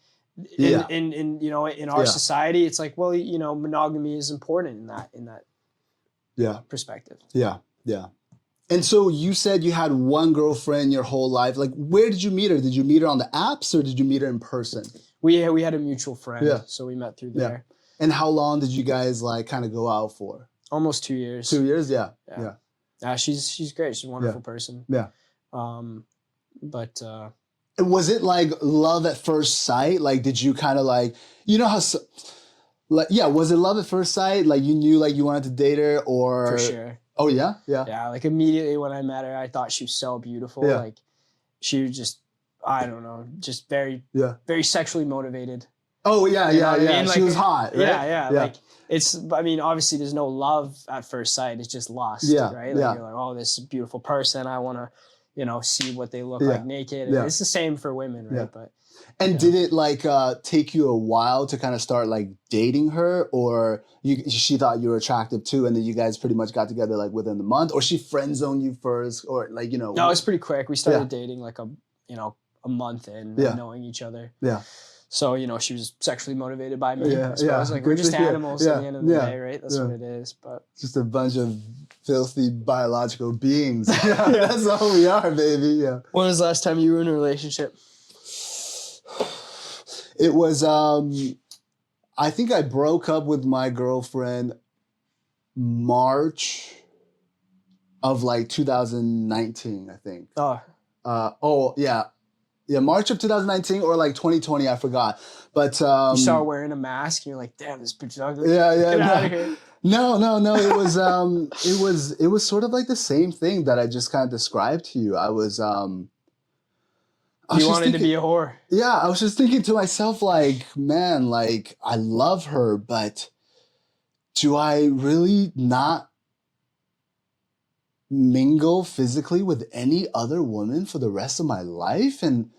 in you know, in our society, it's like, well, you know, monogamy is important in that perspective. And so you said you had one girlfriend your whole life. Like, where did you meet her? Did you meet her on the apps or did you meet her in person? We had a mutual friend, so we met through there. And how long did you guys like kind of go out for? Almost 2 years. 2 years, yeah. She's great. She's a wonderful person. But was it like love at first sight? Like, did you kind of like, you know how, like, was it love at first sight? Like, you knew like you wanted to date her, or? For sure. Oh yeah. Yeah, like immediately when I met her, I thought she was so beautiful. Like, she was just, I don't know, just very sexually motivated. Oh yeah, you know what I mean? She was hot, right? Yeah. Like I mean, obviously there's no love at first sight. It's just lust, right? Like you're like, oh, this beautiful person. I want to, you know, see what they look like naked. And it's the same for women, right? But did it like take you a while to kind of start like dating her, or she thought you were attractive too, and then you guys pretty much got together like within the month, or she friend zoned you first, or like, you know? No, it's pretty quick. We started dating like a month in, knowing each other. So, you know, she was sexually motivated by me. I suppose. Like, we're just animals at the end of the day, right? That's what it is. But just a bunch of filthy biological beings. That's all we are, baby. When was the last time you were in a relationship? It was, I think I broke up with my girlfriend March of like 2019, I think. March of 2019 or like 2020, I forgot. But you started wearing a mask and you're like, damn, this bitch is ugly. Get out of here. No. It was sort of like the same thing that I just kind of described to you. I was you wanted to be a whore. Yeah, I was just thinking to myself, like, man, like, I love her, but do I really not mingle physically with any other woman for the rest of my life? And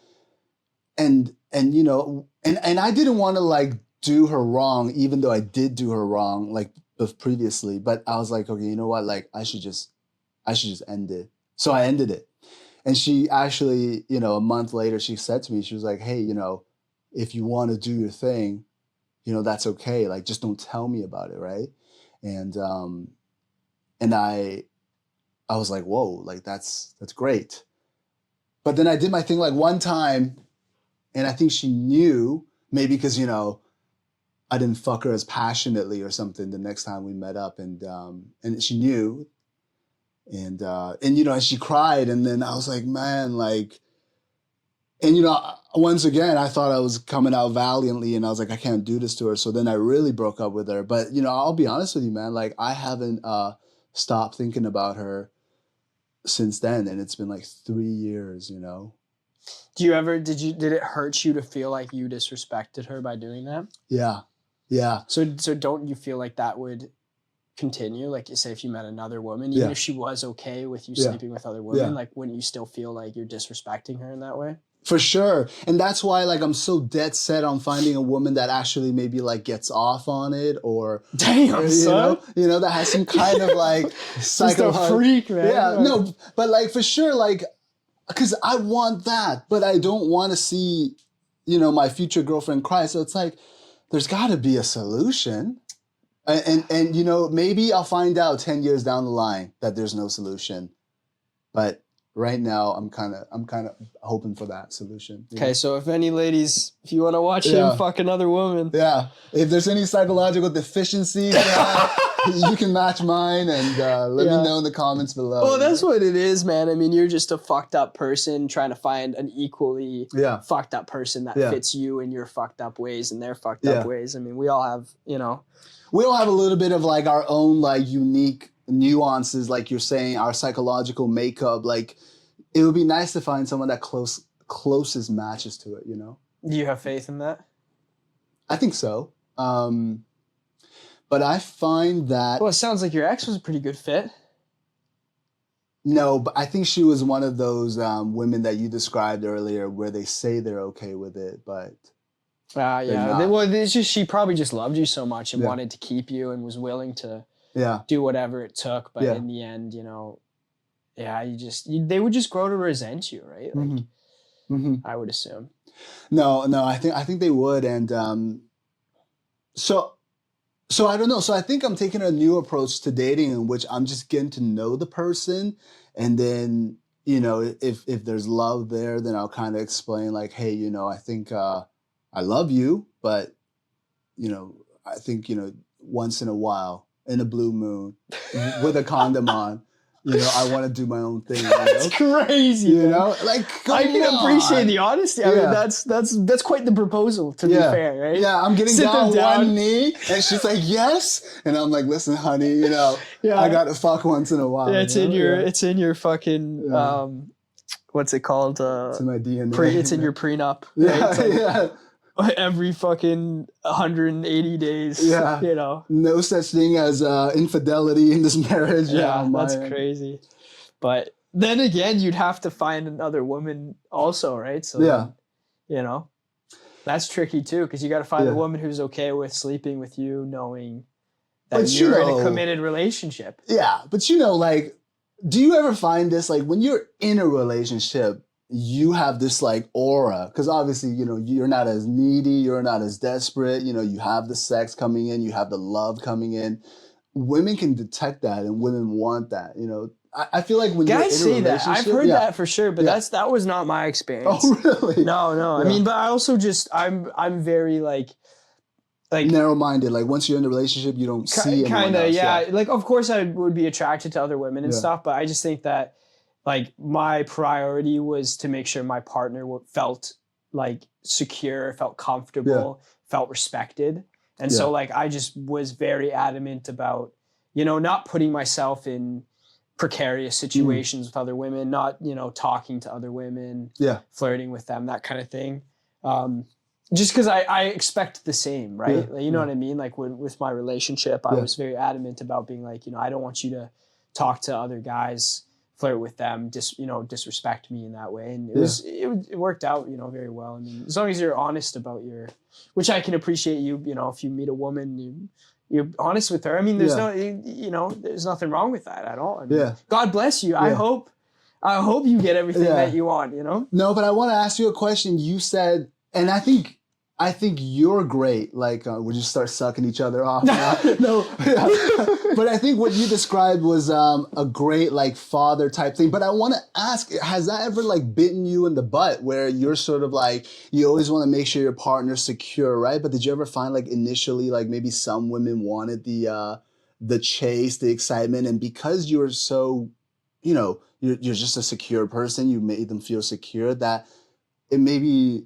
you know, and I didn't want to like do her wrong, even though I did do her wrong like previously, but I was like, okay, you know what, like I should just end it. So I ended it. And she actually, you know, a month later, she said to me, she was like, hey, you know, if you want to do your thing, you know, that's okay. Like, just don't tell me about it, right? And I was like, whoa, like that's great. But then I did my thing like one time, and I think she knew, maybe because, you know, I didn't fuck her as passionately or something the next time we met up, and she knew, and you know, and she cried, and then I was like, man, like, And, once again, I thought I was coming out valiantly and I was like, I can't do this to her. So then I really broke up with her. But, I'll be honest with you, man. Like, I haven't stopped thinking about her since then. And it's been like 3 years, Do you ever, did it hurt you to feel like you disrespected her by doing that? Yeah. Yeah. So don't you feel like that would continue? Like, say if you met another woman, even if she was okay with you sleeping with other women, like, wouldn't you still feel like you're disrespecting her in that way? For sure. And that's why, like, I'm so dead set on finding a woman that actually maybe, like, gets off on it or... Damn, son. That has some kind of, like... Just a freak, man. Yeah, no, but, like, for sure, like... Because I want that, but I don't want to see, my future girlfriend cry. So it's like, there's got to be a solution. And maybe I'll find out 10 years down the line that there's no solution. But... right now, I'm kind of hoping for that solution. Okay, so if any ladies, if you want to watch him fuck another woman, if there's any psychological deficiencies, you can match mine and let me know in the comments below. Well, that's what it is, man. I mean, you're just a fucked up person trying to find an equally fucked up person that fits you in your fucked up ways and their fucked up ways. I mean, we all have, we all have a little bit of like our own like unique nuances, like you're saying, our psychological makeup. Like, it would be nice to find someone that closest matches to it, Do you have faith in that? I think so. But I find that... Well, it sounds like your ex was a pretty good fit. No, but I think she was one of those women that you described earlier where they say they're okay with it, but... Well, it's just she probably just loved you so much and wanted to keep you and was willing to... do whatever it took, but in the end, they would just grow to resent you, right? Like, I would assume. No, I think they would, and so I don't know. So I think I'm taking a new approach to dating in which I'm just getting to know the person, and then if there's love there, then I'll kind of explain like, hey, I think I love you, but I think once in a while. In a blue moon, with a condom on, I want to do my own thing. That's crazy. Like I can appreciate the honesty. I mean, that's quite the proposal. To be fair, right? Yeah, I'm getting down one knee, and she's like, "Yes," and I'm like, "Listen, honey, I got to fuck once in a while." Yeah, it's in your fucking what's it called? It's in my DNA. It's in your prenup. Right? Every fucking 180 days. Yeah. No such thing as infidelity in this marriage. Yeah, that's crazy. But then again, you'd have to find another woman also, right? So then, that's tricky too, because you got to find a woman who's okay with sleeping with you, knowing that you're in a committed relationship. Yeah, but like, do you ever find this, like, when you're in a relationship, you have this like aura, because obviously, you're not as needy, you're not as desperate, you have the sex coming in, you have the love coming in. Women can detect that and women want that, I feel like when guys you're in a say that. I've heard that for sure, but that was not my experience. Oh, really? No. Yeah. I mean, but I also just, I'm very like narrow-minded. Like, once you're in a relationship, you don't see anyone else. Yeah. Like, of course I would be attracted to other women and stuff, but I just think that like my priority was to make sure my partner felt like secure, felt comfortable, felt respected. And so like, I just was very adamant about, not putting myself in precarious situations with other women, not, talking to other women, flirting with them, that kind of thing. Just because I expect the same, right? Like, you know what I mean? Like with my relationship, I was very adamant about being like, I don't want you to talk to other guys, flirt with them, disrespect me in that way. And it worked out, very well. I mean, as long as you're honest about which I can appreciate you, if you meet a woman, you're honest with her. I mean, there's there's nothing wrong with that at all. I mean, God bless you. I hope you get everything that you want, No, but I want to ask you a question. You said, and I think you're great. Like, we just start sucking each other off now. No. But I think what you described was a great, like, father type thing. But I want to ask, has that ever, like, bitten you in the butt where you're sort of like, you always want to make sure your partner's secure, right? But did you ever find, like, initially, like, maybe some women wanted the chase, the excitement, and because you're so, you're just a secure person, you made them feel secure, that it maybe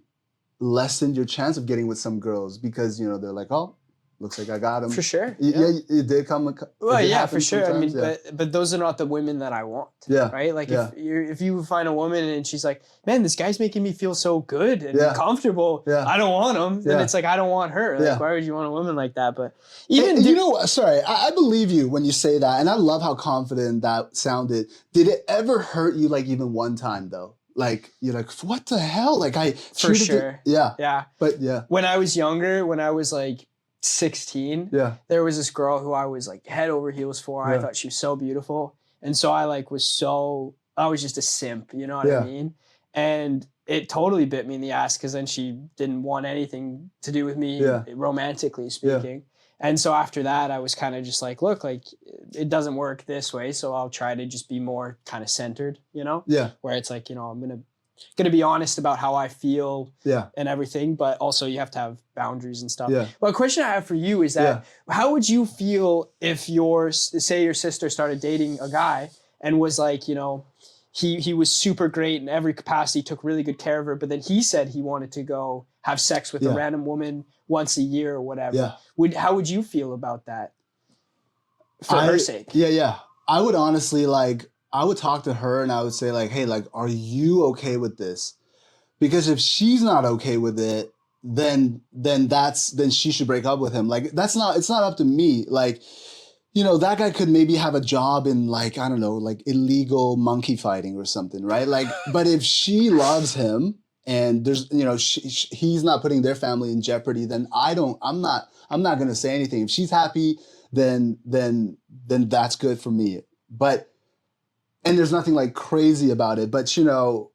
lessened your chance of getting with some girls because, you know, they're like, oh, looks like I got him. For sure. Yeah, it did come. Well, yeah, for sure. I mean, but those are not the women that I want. Yeah. Right? Like if you find a woman and she's like, man, this guy's making me feel so good and comfortable. Yeah. I don't want him. Then it's like, I don't want her. Like, why would you want a woman like that? But even you know what? Sorry, I believe you when you say that, and I love how confident that sounded. Did it ever hurt you, like even one time though? Like you're like, what the hell? Like for sure. Yeah. But when I was younger, when I was like 16, there was this girl who I was like head over heels for. I thought she was so beautiful. And so I was just a simp, you know what I mean? And it totally bit me in the ass because then she didn't want anything to do with me romantically speaking. And so after that, I was kind of just like, look, like it doesn't work this way. So I'll try to just be more kind of centered, you know? Yeah. Where it's like, you know, I'm going to be honest about how I feel and everything, but also you have to have boundaries and stuff. Yeah. Well, a question I have for you is that how would you feel if say your sister started dating a guy and was like, you know, he was super great in every capacity, took really good care of her, but then he said he wanted to go have sex with a random woman once a year or whatever. Yeah. How would you feel about that for her sake? Yeah. I would honestly I would talk to her and I would say like, hey, like, are you okay with this? Because if she's not okay with it, then she should break up with him. Like it's not up to me. Like, you know, that guy could maybe have a job in like, I don't know, like illegal monkey fighting or something, right? Like, but if she loves him and there's, you know, he's not putting their family in jeopardy, then I'm not going to say anything. If she's happy, then that's good for me. And there's nothing like crazy about it. But, you know,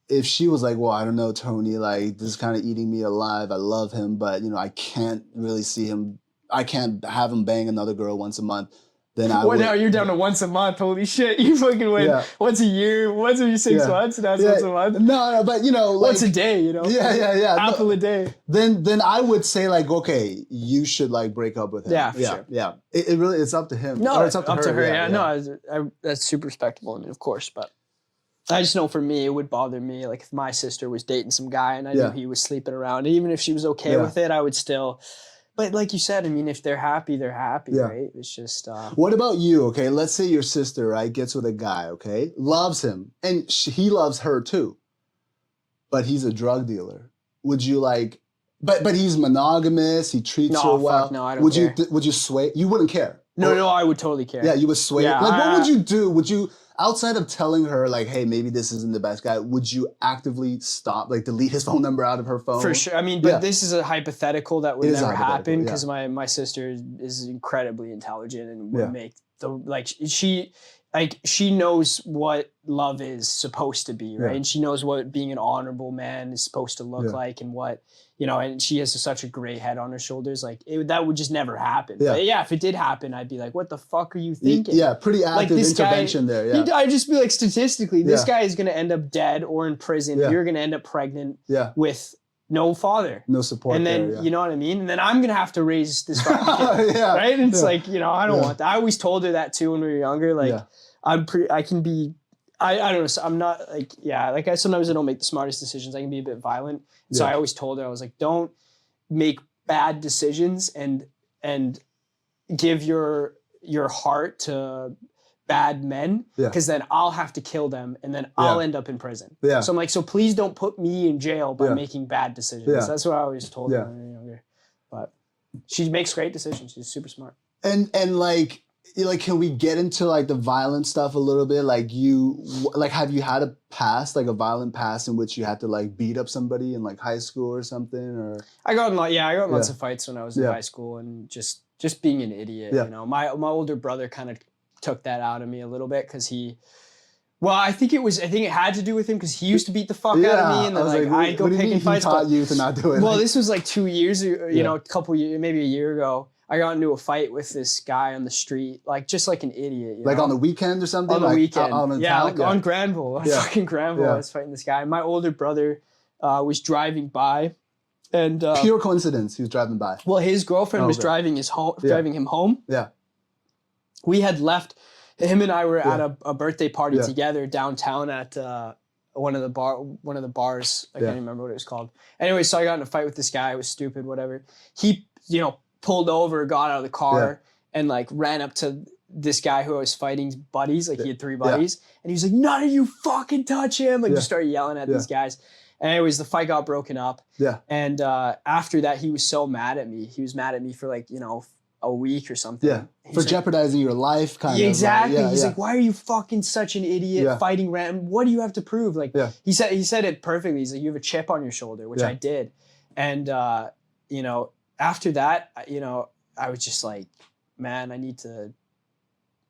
if she was like, well, I don't know, Tony, like this is kind of eating me alive. I love him, but, you know, I can't really see him. I can't have him bang another girl once a month. Then now you're down to once a month. Holy shit. You fucking went once a year, once every 6 months. Now it's once a month. No, but you know, like, once a day, you know? Yeah. Apple a day. Then I would say like, okay, you should like break up with him. Yeah, for sure. Yeah. It really, it's up to him. No, or it's up to her. Yeah. No, that's super respectable. I mean, of course, but I just know for me, it would bother me. Like if my sister was dating some guy and I knew he was sleeping around, even if she was okay with it, I would still... But like you said, I mean, if they're happy, right? It's just... What about you, okay? Let's say your sister, right, gets with a guy, okay? Loves him. And he loves her too. But he's a drug dealer. Would you like... But he's monogamous. He treats her well. No, I don't care. Would you sway? You wouldn't care. No, I would totally care. Yeah, you would sway. Yeah, like, what would you do? Would you... Outside of telling her, like, hey, maybe this isn't the best guy, would you actively stop, like, delete his phone number out of her phone? For sure. I mean, but this is a hypothetical that would never happen because my sister is incredibly intelligent and would make she knows what love is supposed to be, right? And she knows what being an honorable man is supposed to look like and what, you know, and she has such a great head on her shoulders. Like that would just never happen. Yeah. But if it did happen, I'd be like, what the fuck are you thinking? Yeah, pretty active intervention there. Yeah. I'd just be like, statistically, this guy is going to end up dead or in prison. Yeah. You're going to end up pregnant with no father. No support. And then, you know what I mean? And then I'm going to have to raise this fucking kid. Right? And it's like, you know, I don't want that. I always told her that too when we were younger. Like, I don't know. So I'm not like, sometimes I don't make the smartest decisions. I can be a bit violent. So I always told her, I was like, don't make bad decisions and give your heart to bad men because then I'll have to kill them and then I'll end up in prison. Yeah. So I'm like, so please don't put me in jail by making bad decisions. Yeah. That's what I always told her when we were younger. But she makes great decisions. She's super smart. And like, can we get into like the violent stuff a little bit? Like have you had a past, like a violent past in which you had to like beat up somebody in like high school or something? Or I got in lots of fights when I was in high school and just being an idiot. You know, my older brother kind of took that out of me a little bit because I think it had to do with him because he used to beat the fuck out of me and then I'd go picking fights. He taught you to not do it. Well, this was like 2 years, a couple years, maybe a year ago. I got into a fight with this guy on the street, like just like an idiot. You know? On the weekend or something? On the weekend. On Granville. Fucking Granville. I was fighting this guy. My older brother was driving by. And pure coincidence, he was driving by. Well, his girlfriend was driving him home. Yeah. We had left. Him and I were at a birthday party together downtown at one of the bars. I can't remember what it was called. Anyway, so I got in a fight with this guy. It was stupid, whatever. He, pulled over, got out of the car, and like ran up to this guy who I was fighting's buddies. Like he had 3 buddies, and he was like, "None of you fucking touch him!" Like just started yelling at these guys. And anyways, the fight got broken up. Yeah. And after that, he was so mad at me. He was mad at me for like a week or something. Yeah. For jeopardizing your life, kind of. Exactly. He's like, "Why are you fucking such an idiot fighting random? What do you have to prove?" Like he said it perfectly. He's like, "You have a chip on your shoulder," which I did. And after that, I was just like, man,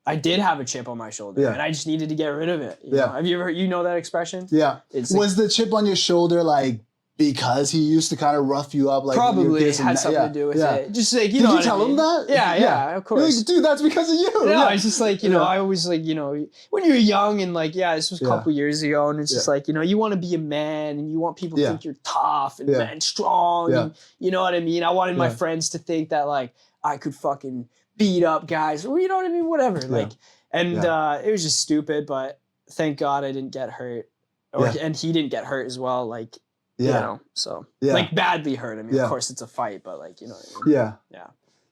I did have a chip on my shoulder and I just needed to get rid of it. You know? Have you ever heard, that expression? Yeah. Was the chip on your shoulder like because he used to kind of rough you up? Like probably it had something to do with it. Just like, Did you tell him that? Yeah, of course. Like, dude, that's because of you. No, it's just like, I always like, when you're young and like, this was a couple years ago and it's just like, you want to be a man and you want people to think you're tough and man strong. And, you know what I mean? I wanted my friends to think that like I could fucking beat up guys or you know what I mean? Whatever. Like, and it was just stupid, but thank God I didn't get hurt and he didn't get hurt as well. Like, like badly hurt. I mean, of course it's a fight, but like, what I mean?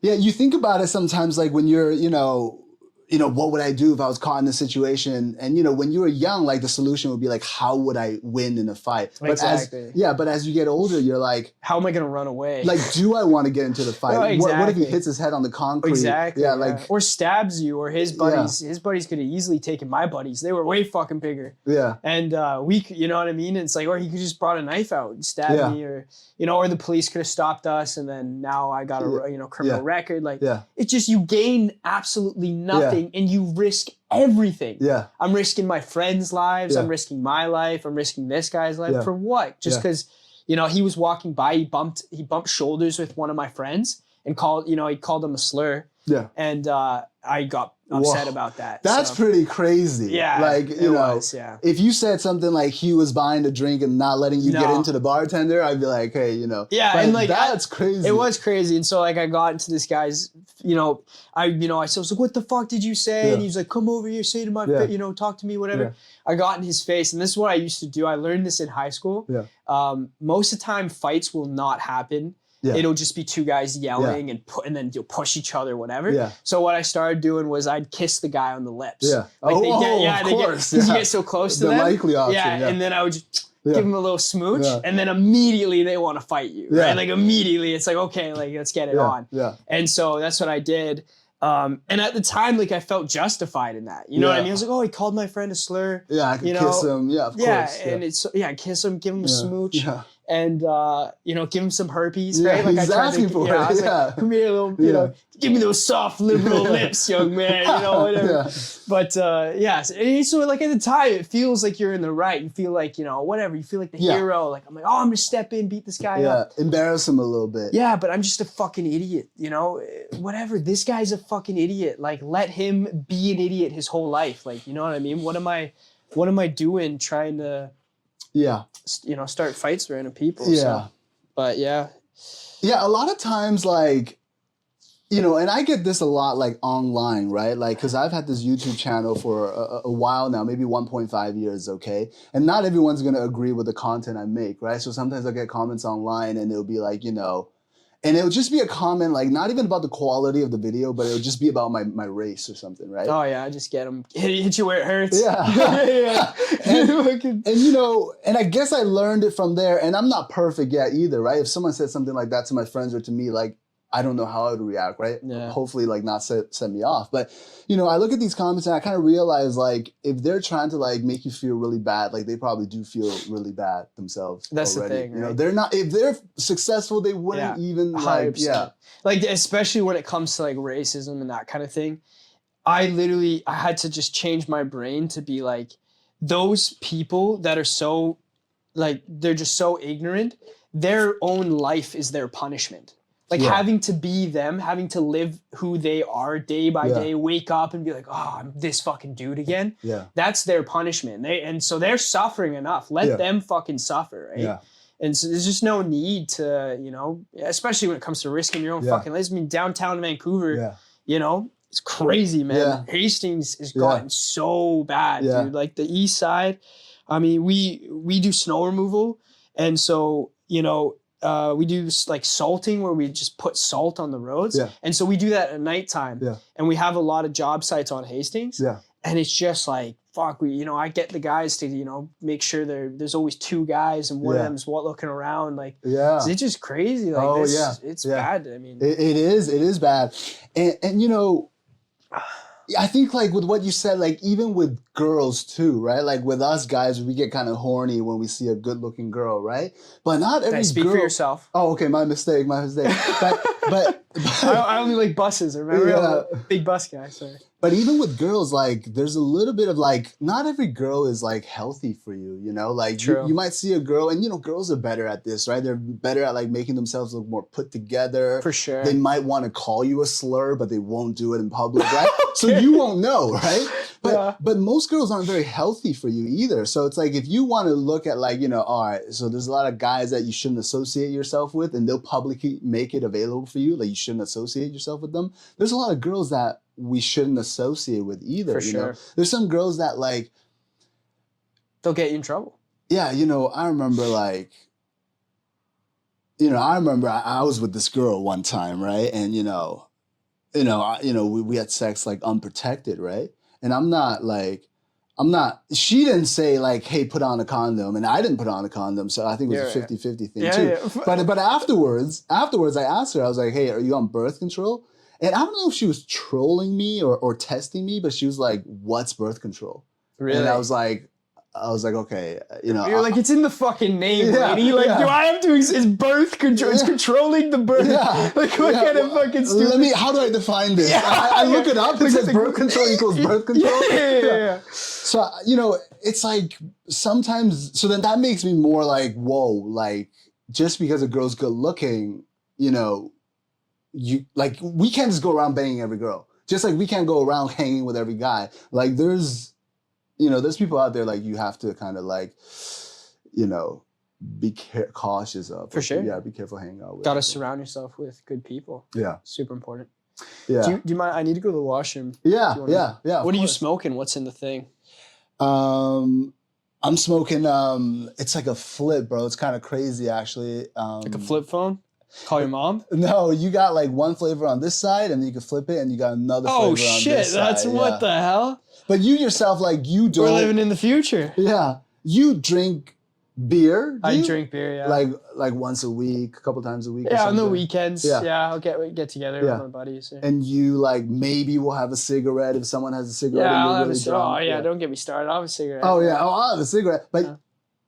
Yeah. You think about it sometimes, like when you're, what would I do if I was caught in this situation? And, when you were young, like the solution would be like, how would I win in a fight? But but as you get older, you're like, how am I going to run away? Like, do I want to get into the fight? No, exactly. What if he hits his head on the concrete? Exactly. Yeah, like, or stabs you, or his buddies. His buddies could have easily taken my buddies. They were way fucking bigger. Yeah. And you know what I mean? It's like, or he could just brought a knife out and stab me, or or the police could have stopped us, and then now I got a criminal record. Like, it's just you gain absolutely nothing. And you risk everything. Yeah. I'm risking my friends' lives. I'm risking my life. I'm risking this guy's life. For what? Just because, he was walking by, he bumped shoulders with one of my friends and he called him a slur. Yeah. And I got upset about that. That's pretty crazy. Yeah. Like, if you said something like he was buying a drink and not letting you get into the bartender, I'd be like, hey, Yeah, and like that's crazy. It was crazy. And so like I got into this guy's, I was like, what the fuck did you say? Yeah. And he was like, come over here, say to my face, talk to me, whatever. Yeah. I got in his face, and this is what I used to do. I learned this in high school. Yeah. Most of the time fights will not happen. Yeah. It'll just be 2 guys yelling and then you'll push each other, whatever. Yeah. So what I started doing was I'd kiss the guy on the lips. Yeah. Like because you get so close to them. The likely option. Yeah. And then I would just give them a little smooch, and then immediately they want to fight you. Right? Like immediately it's like, okay, like let's get it on. Yeah. And so that's what I did. And at the time, like I felt justified in that. You know what I mean? I was like, oh, he called my friend a slur. Yeah, I could kiss him. Yeah, of course. Yeah, and kiss him, give him a smooch. Yeah. And give him some herpes, right? Like he's asking for it. I was like, come here, little, give me those soft liberal lips, young man. Whatever. Yeah. But so like at the time, it feels like you're in the right. You feel like whatever. You feel like the hero. Like I'm like, oh, I'm gonna step in, beat this guy up, embarrass him a little bit. Yeah, but I'm just a fucking idiot. Whatever. This guy's a fucking idiot. Like let him be an idiot his whole life. Like you know what I mean? What am I doing trying to? Yeah. Start fights with random people. Yeah. So. But yeah. Yeah, a lot of times like, and I get this a lot like online, right? Like, because I've had this YouTube channel for a while now, maybe 1.5 years, okay? And not everyone's going to agree with the content I make, right? So sometimes I'll get comments online and it'll be like, and it'll just be a comment, like, not even about the quality of the video, but it'll just be about my race or something, right? Oh, yeah, I just get them. Hit you where it hurts. Yeah. and and I guess I learned it from there, and I'm not perfect yet either, right? If someone said something like that to my friends or to me, like, I don't know how I would react, right? Yeah. Hopefully, like, not set me off. But, I look at these comments and I kind of realize, like, if they're trying to, like, make you feel really bad, like, they probably do feel really bad themselves. That's already. The thing, right? They're not, if they're successful, they wouldn't even, 100%. Like, especially when it comes to, like, racism and that kind of thing. I had to just change my brain to be, like, those people that are so, like, they're just so ignorant, their own life is their punishment. Like having to be them, having to live who they are day by day, wake up and be like, oh, I'm this fucking dude again. Yeah. That's their punishment. And so they're suffering enough. Let them fucking suffer, right? Yeah. And so there's just no need to, especially when it comes to risking your own fucking lives. I mean, downtown Vancouver, it's crazy, man. Yeah. Hastings has gotten so bad, dude. Like the east side, I mean, we do snow removal, and so, you know, we do like salting where we just put salt on the roads. Yeah. And so we do that at nighttime. Yeah. And we have a lot of job sites on Hastings. Yeah. And it's just like, fuck, I get the guys to, make sure there's always 2 guys and one of them's looking around. Like, it's just crazy. Like, it's bad. I mean, it is bad. And, you know, I think like with what you said, like even with girls too, right? Like with us guys, we get kind of horny when we see a good looking girl, right? But not every girl. Speak for yourself. Oh, okay. My mistake. But I only like buses. Remember? Yeah. I'm a big bus guy. Sorry. But even with girls, like there's a little bit of like, not every girl is like healthy for you, you know? Like you might see a girl and, you know, girls are better at this, right? They're better at like making themselves look more put together. For sure. They might want to call you a slur, but they won't do it in public, right? So you won't know, right? But most girls aren't very healthy for you either. So it's like, if you want to look at like, you know, all right, so there's a lot of guys that you shouldn't associate yourself with and they'll publicly make it available for you. Like you shouldn't associate yourself with them. There's a lot of girls that we shouldn't associate with either. For sure. Know? There's some girls that like, they'll get you in trouble. Yeah. You know, I remember like, you know, I was with this girl one time, right? And, we had sex like unprotected, right? And she didn't say like, hey, put on a condom. And I didn't put on a condom. So I think it was a 50-50 thing too. Yeah. But afterwards I asked her, I was like, hey, are you on birth control? And I don't know if she was trolling me or testing me, but she was like, what's birth control? Really? And I was like, okay, you know. You're like, it's in the fucking name, lady. Like, do I have to, it's birth control. It's controlling the birth. Yeah. Like, what kind of fucking stupid. How do I define this? Yeah. I look it up. It says birth control equals birth control. Yeah. So, you know, it's like sometimes, so then that makes me more like, whoa, like just because a girl's good looking, you know, we can't just go around banging every girl. Just like we can't go around hanging with every guy. Like there's people out there like you have to kind of like, you know, be cautious of. For sure. Yeah, be careful hanging out with. Got to surround yourself with good people. Yeah. Super important. Yeah. Do you mind? I need to go to the washroom. Yeah. What are you smoking? What's in the thing? I'm smoking, it's like a flip, bro. It's kind of crazy actually. Like a flip phone? Call your mom? No, you got like one flavor on this side and then you can flip it and you got another flavor on this side. Oh shit, that's what the hell? But you yourself, like you don't. We're living in the future. Yeah. You drink beer? I drink beer, yeah. Like once a week, a couple times a week. Yeah, on the weekends. Yeah, I'll get together with my buddies. Yeah. And you like maybe will have a cigarette if someone has a cigarette. Yeah, and I'll have really a cigarette. Oh yeah, don't get me started. I'll have a cigarette. Oh yeah, I'll have a cigarette. But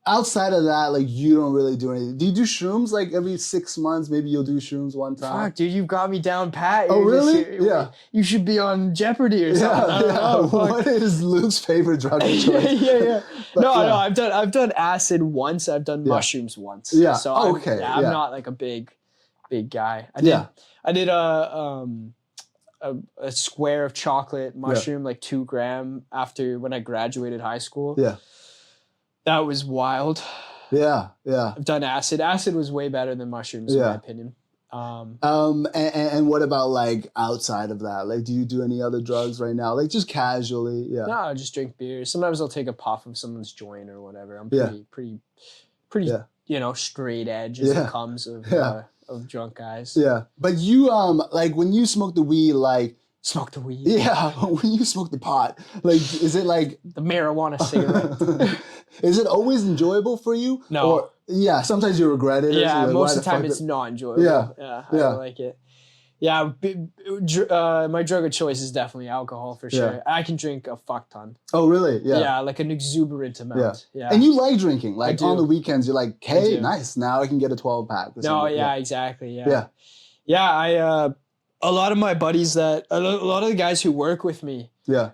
outside of that, like you don't really do anything. Do you do shrooms like every 6 months? Maybe you'll do shrooms one time. Fuck, dude, you've got me down pat. Oh really? Yeah. You should be on Jeopardy or something. Yeah. What is Luke's favorite drug of choice? Yeah. No, I've done acid once. I've done mushrooms once. Yeah. So I'm not like a big guy. I did a square of chocolate mushroom, like 2 gram after when I graduated high school. Yeah. That was wild. Yeah. I've done acid. Acid was way better than mushrooms in my opinion. And what about like outside of that? Like, do you do any other drugs right now? Like just casually? Yeah. No, I just drink beer. Sometimes I'll take a puff of someone's joint or whatever. I'm pretty, you know, straight edge as it comes of drunk guys. Yeah. But you, like when you smoke the weed, like, smoke the weed. Yeah, when you smoke the pot, like, is it like the marijuana cigarette? Is it always enjoyable for you? No. Or, sometimes you regret it. Yeah, like, most of the time it's not enjoyable. Yeah, I don't like it. Yeah, my drug of choice is definitely alcohol for sure. Yeah. I can drink a fuck ton. Oh, really? Yeah. Yeah, like an exuberant amount. Yeah. And you like drinking. Like on the weekends, you're like, hey, nice. Now I can get a 12-pack. No, exactly. Yeah. Yeah, a lot of my buddies a lot of the guys who work with me, they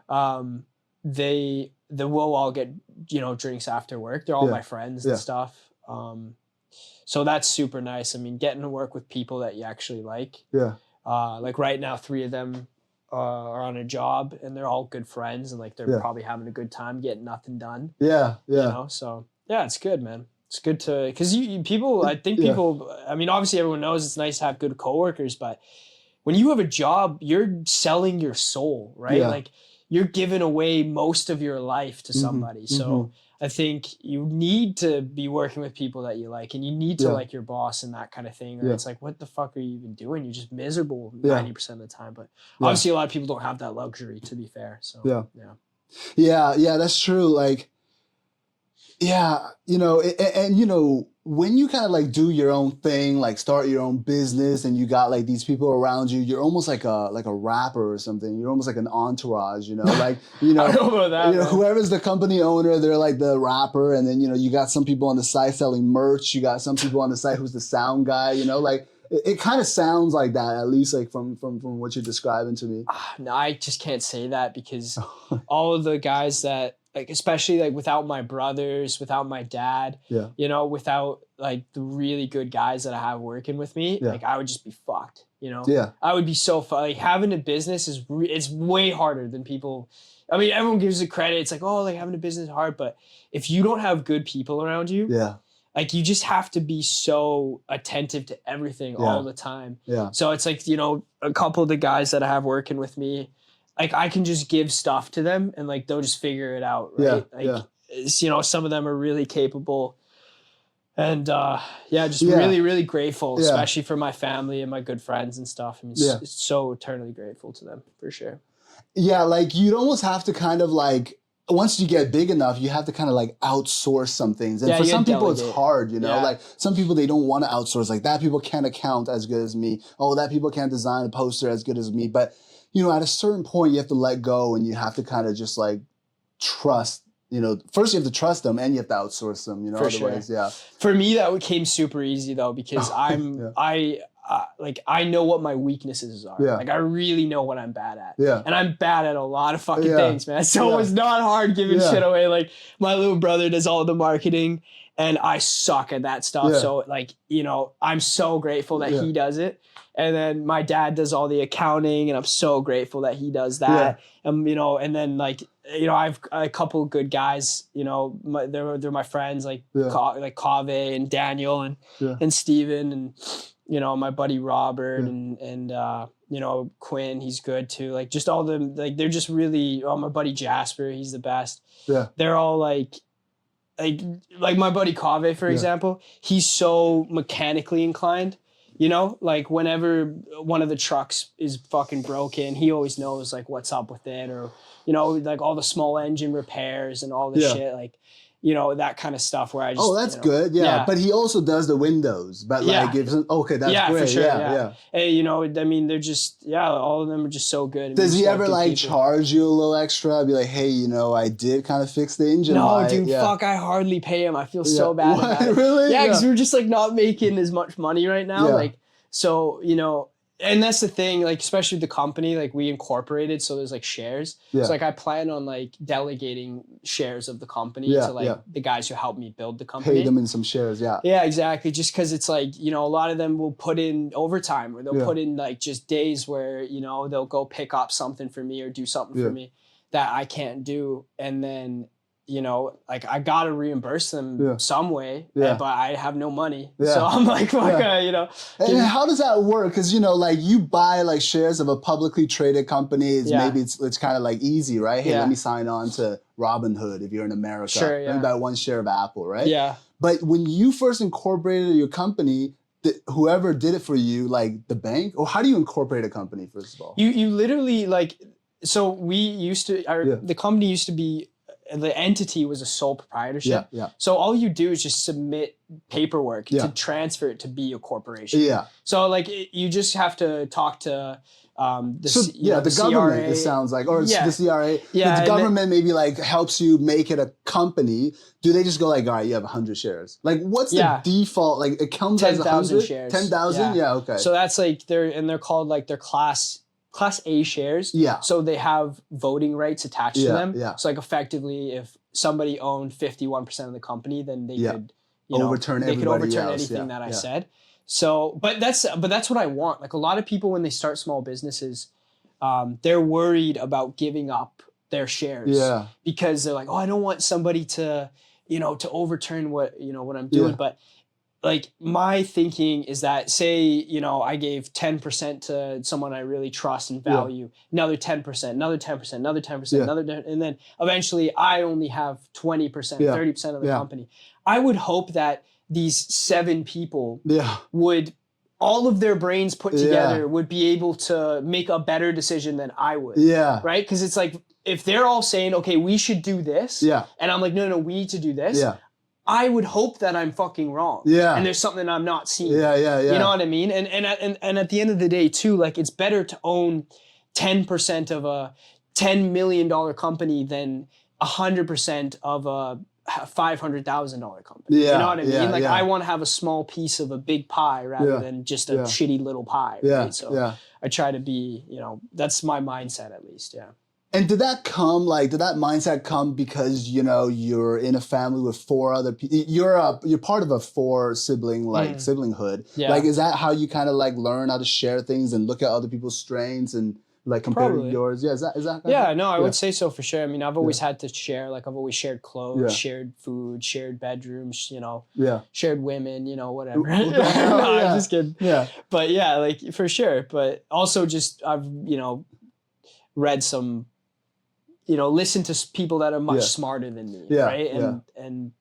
will all get, you know, drinks after work. They're all my friends and stuff. So that's super nice. I mean, getting to work with people that you actually like. Yeah. Like right now, 3 of them are on a job and they're all good friends and like they're probably having a good time getting nothing done. Yeah. You know, so yeah, it's good, man. It's good to, because people, I mean, obviously everyone knows it's nice to have good coworkers, but when you have a job, you're selling your soul, right? Yeah. Like you're giving away most of your life to somebody. So I think you need to be working with people that you like, and you need to like your boss and that kind of thing. Or it's like, what the fuck are you even doing? You're just miserable 90% of the time. But obviously a lot of people don't have that luxury, to be fair. So yeah, that's true. Like, yeah, you know, and you know, when you kind of like do your own thing, like start your own business, and you got like these people around you, you're almost like a rapper or something. You're almost like an entourage, you know, like, you know, I don't know about that, you know, whoever's the company owner, they're like the rapper, and then, you know, you got some people on the side selling merch, you got some people on the side who's the sound guy, you know, like it kind of sounds like that, at least like from what you're describing to me. No, I just can't say that because all of the guys that, like, especially like without my brothers, without my dad, you know, without like the really good guys that I have working with me, like I would just be fucked, you know? I would be so like having a business it's way harder than people. I mean, everyone gives it credit. It's like, oh, like having a business is hard. But if you don't have good people around you, like you just have to be so attentive to everything all the time. So it's like, you know, a couple of the guys that I have working with me, like I can just give stuff to them and like they'll just figure it out, right? You know, some of them are really capable. And just really, really grateful, especially for my family and my good friends and stuff. I mean, so eternally grateful to them, for sure. Yeah, like you'd almost have to kind of like, once you get big enough, you have to kind of like outsource some things. And for some people, it's hard, you know? Like some people, they don't want to outsource. Like that people can't account as good as me. Oh, that people can't design a poster as good as me. But, you know, at a certain point, you have to let go and you have to kind of just like trust. You know, first you have to trust them and you have to outsource them, you know, otherwise, For me, that came super easy though, because I know what my weaknesses are. Like I really know what I'm bad at. And I'm bad at a lot of fucking things, man. So it was not hard giving shit away. Like my little brother does all the marketing and I suck at that stuff. So like, you know, I'm so grateful that he does it. And then my dad does all the accounting and I'm so grateful that he does that. You know, and then like, you know, I've a couple of good guys, you know, they're my friends like like Kave and Daniel and Steven and, you know, my buddy Robert and you know, Quinn, he's good too. Like just all them, like they're just really, my buddy Jasper, he's the best. They're all like my buddy Kave, for example, he's so mechanically inclined. You know, like whenever one of the trucks is fucking broken, he always knows like what's up with it, or, you know, like all the small engine repairs and all this shit, like, you know, that kind of stuff where I just, that's good. But he also does the windows, but like, that's great. For sure, And, you know, I mean, they're just, all of them are just so good. Does he ever like charge you a little extra? Be like, hey, you know, I did kind of fix the engine. No, dude, fuck, I hardly pay him. I feel so bad about it. Really? Yeah, because we're just like not making as much money right now. Like, so, you know, and that's the thing, like, especially the company, like we incorporated, so there's like shares. So like I plan on like delegating shares of the company to like the guys who helped me build the company. Pay them in some shares, Yeah, exactly. Just because it's like, you know, a lot of them will put in overtime or they'll put in like just days where, you know, they'll go pick up something for me or do something for me that I can't do. And then, you know, like I gotta reimburse them some way, but I have no money. So I'm like, fuck, you know. And how does that work? Because, you know, like you buy like shares of a publicly traded company. Maybe it's kind of like easy, right? Hey, let me sign on to Robinhood if you're in America. Sure, Let me buy one share of Apple, right? Yeah. But when you first incorporated your company, whoever did it for you, like the bank, or how do you incorporate a company, first of all? You literally like, so we used to, the company used to be, the entity was a sole proprietorship. So all you do is just submit paperwork to transfer it to be a corporation. So like you just have to talk to the government, CRA. It sounds like, or the CRA. The government maybe like helps you make it a company. Do they just go like, all right, you have 100 shares? Like what's the default? Like it comes as 100 shares. 10,000? Yeah, okay. So that's like they're called like their Class A shares. So they have voting rights attached to them. So like effectively, if somebody owned 51% of the company, then they could, you know, overturn anything that I said. So, but that's what I want. Like a lot of people when they start small businesses, they're worried about giving up their shares. Because they're like, oh, I don't want somebody to, you know, to overturn what I'm doing. But like my thinking is that, say, you know, I gave 10% to someone I really trust and value, another 10%, another 10%, another 10%, another 10%, and then eventually I only have 20%, 30% of the company. I would hope that these 7 people would, all of their brains put together would be able to make a better decision than I would. Yeah. Right? Because it's like, if they're all saying, okay, we should do this, and I'm like, no, we need to do this, I would hope that I'm fucking wrong. Yeah. And there's something I'm not seeing. Yeah. You know what I mean? And at the end of the day too, like, it's better to own 10% of a $10 million company than 100% of a $500,000 company. Yeah. You know what I mean? Like, I want to have a small piece of a big pie rather than just a shitty little pie. Right? So I try to be, you know, that's my mindset at least. Yeah. And did that mindset come because, you know, you're in a family with 4 other people? You're part of a 4 sibling, siblinghood. Yeah. Like, is that how you kind of like learn how to share things and look at other people's strengths and like compare yours? Yeah, is that I would say so for sure. I mean, I've always had to share, like, I've always shared clothes, shared food, shared bedrooms, you know, shared women, you know, whatever. I'm just kidding. Yeah. But yeah, like, for sure. But also just, I've, you know, read some, you know, listen to people that are much smarter than me, right? And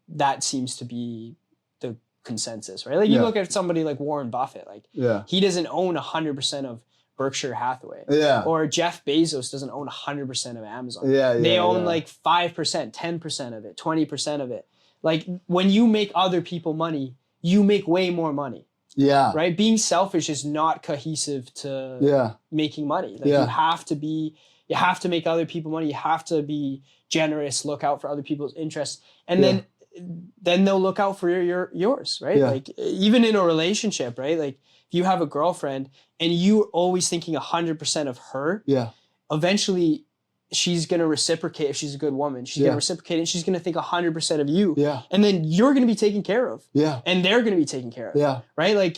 that seems to be the consensus, right? Like, you look at somebody like Warren Buffett, like, he doesn't own 100% of Berkshire Hathaway. Yeah. Or Jeff Bezos doesn't own 100% of Amazon. They own like 5%, 10% of it, 20% of it. Like, when you make other people money, you make way more money. Yeah. Right? Being selfish is not cohesive to making money. Like, you have to make other people money. You have to be generous, look out for other people's interests. And then they'll look out for yours, right? Yeah. Like, even in a relationship, right? Like, if you have a girlfriend and you're always thinking 100% of her, eventually she's going to reciprocate. If she's a good woman, she's going to reciprocate, and she's going to think 100% of you. Yeah. And then you're going to be taken care of. Yeah. And they're going to be taken care of. Yeah. Right? Like,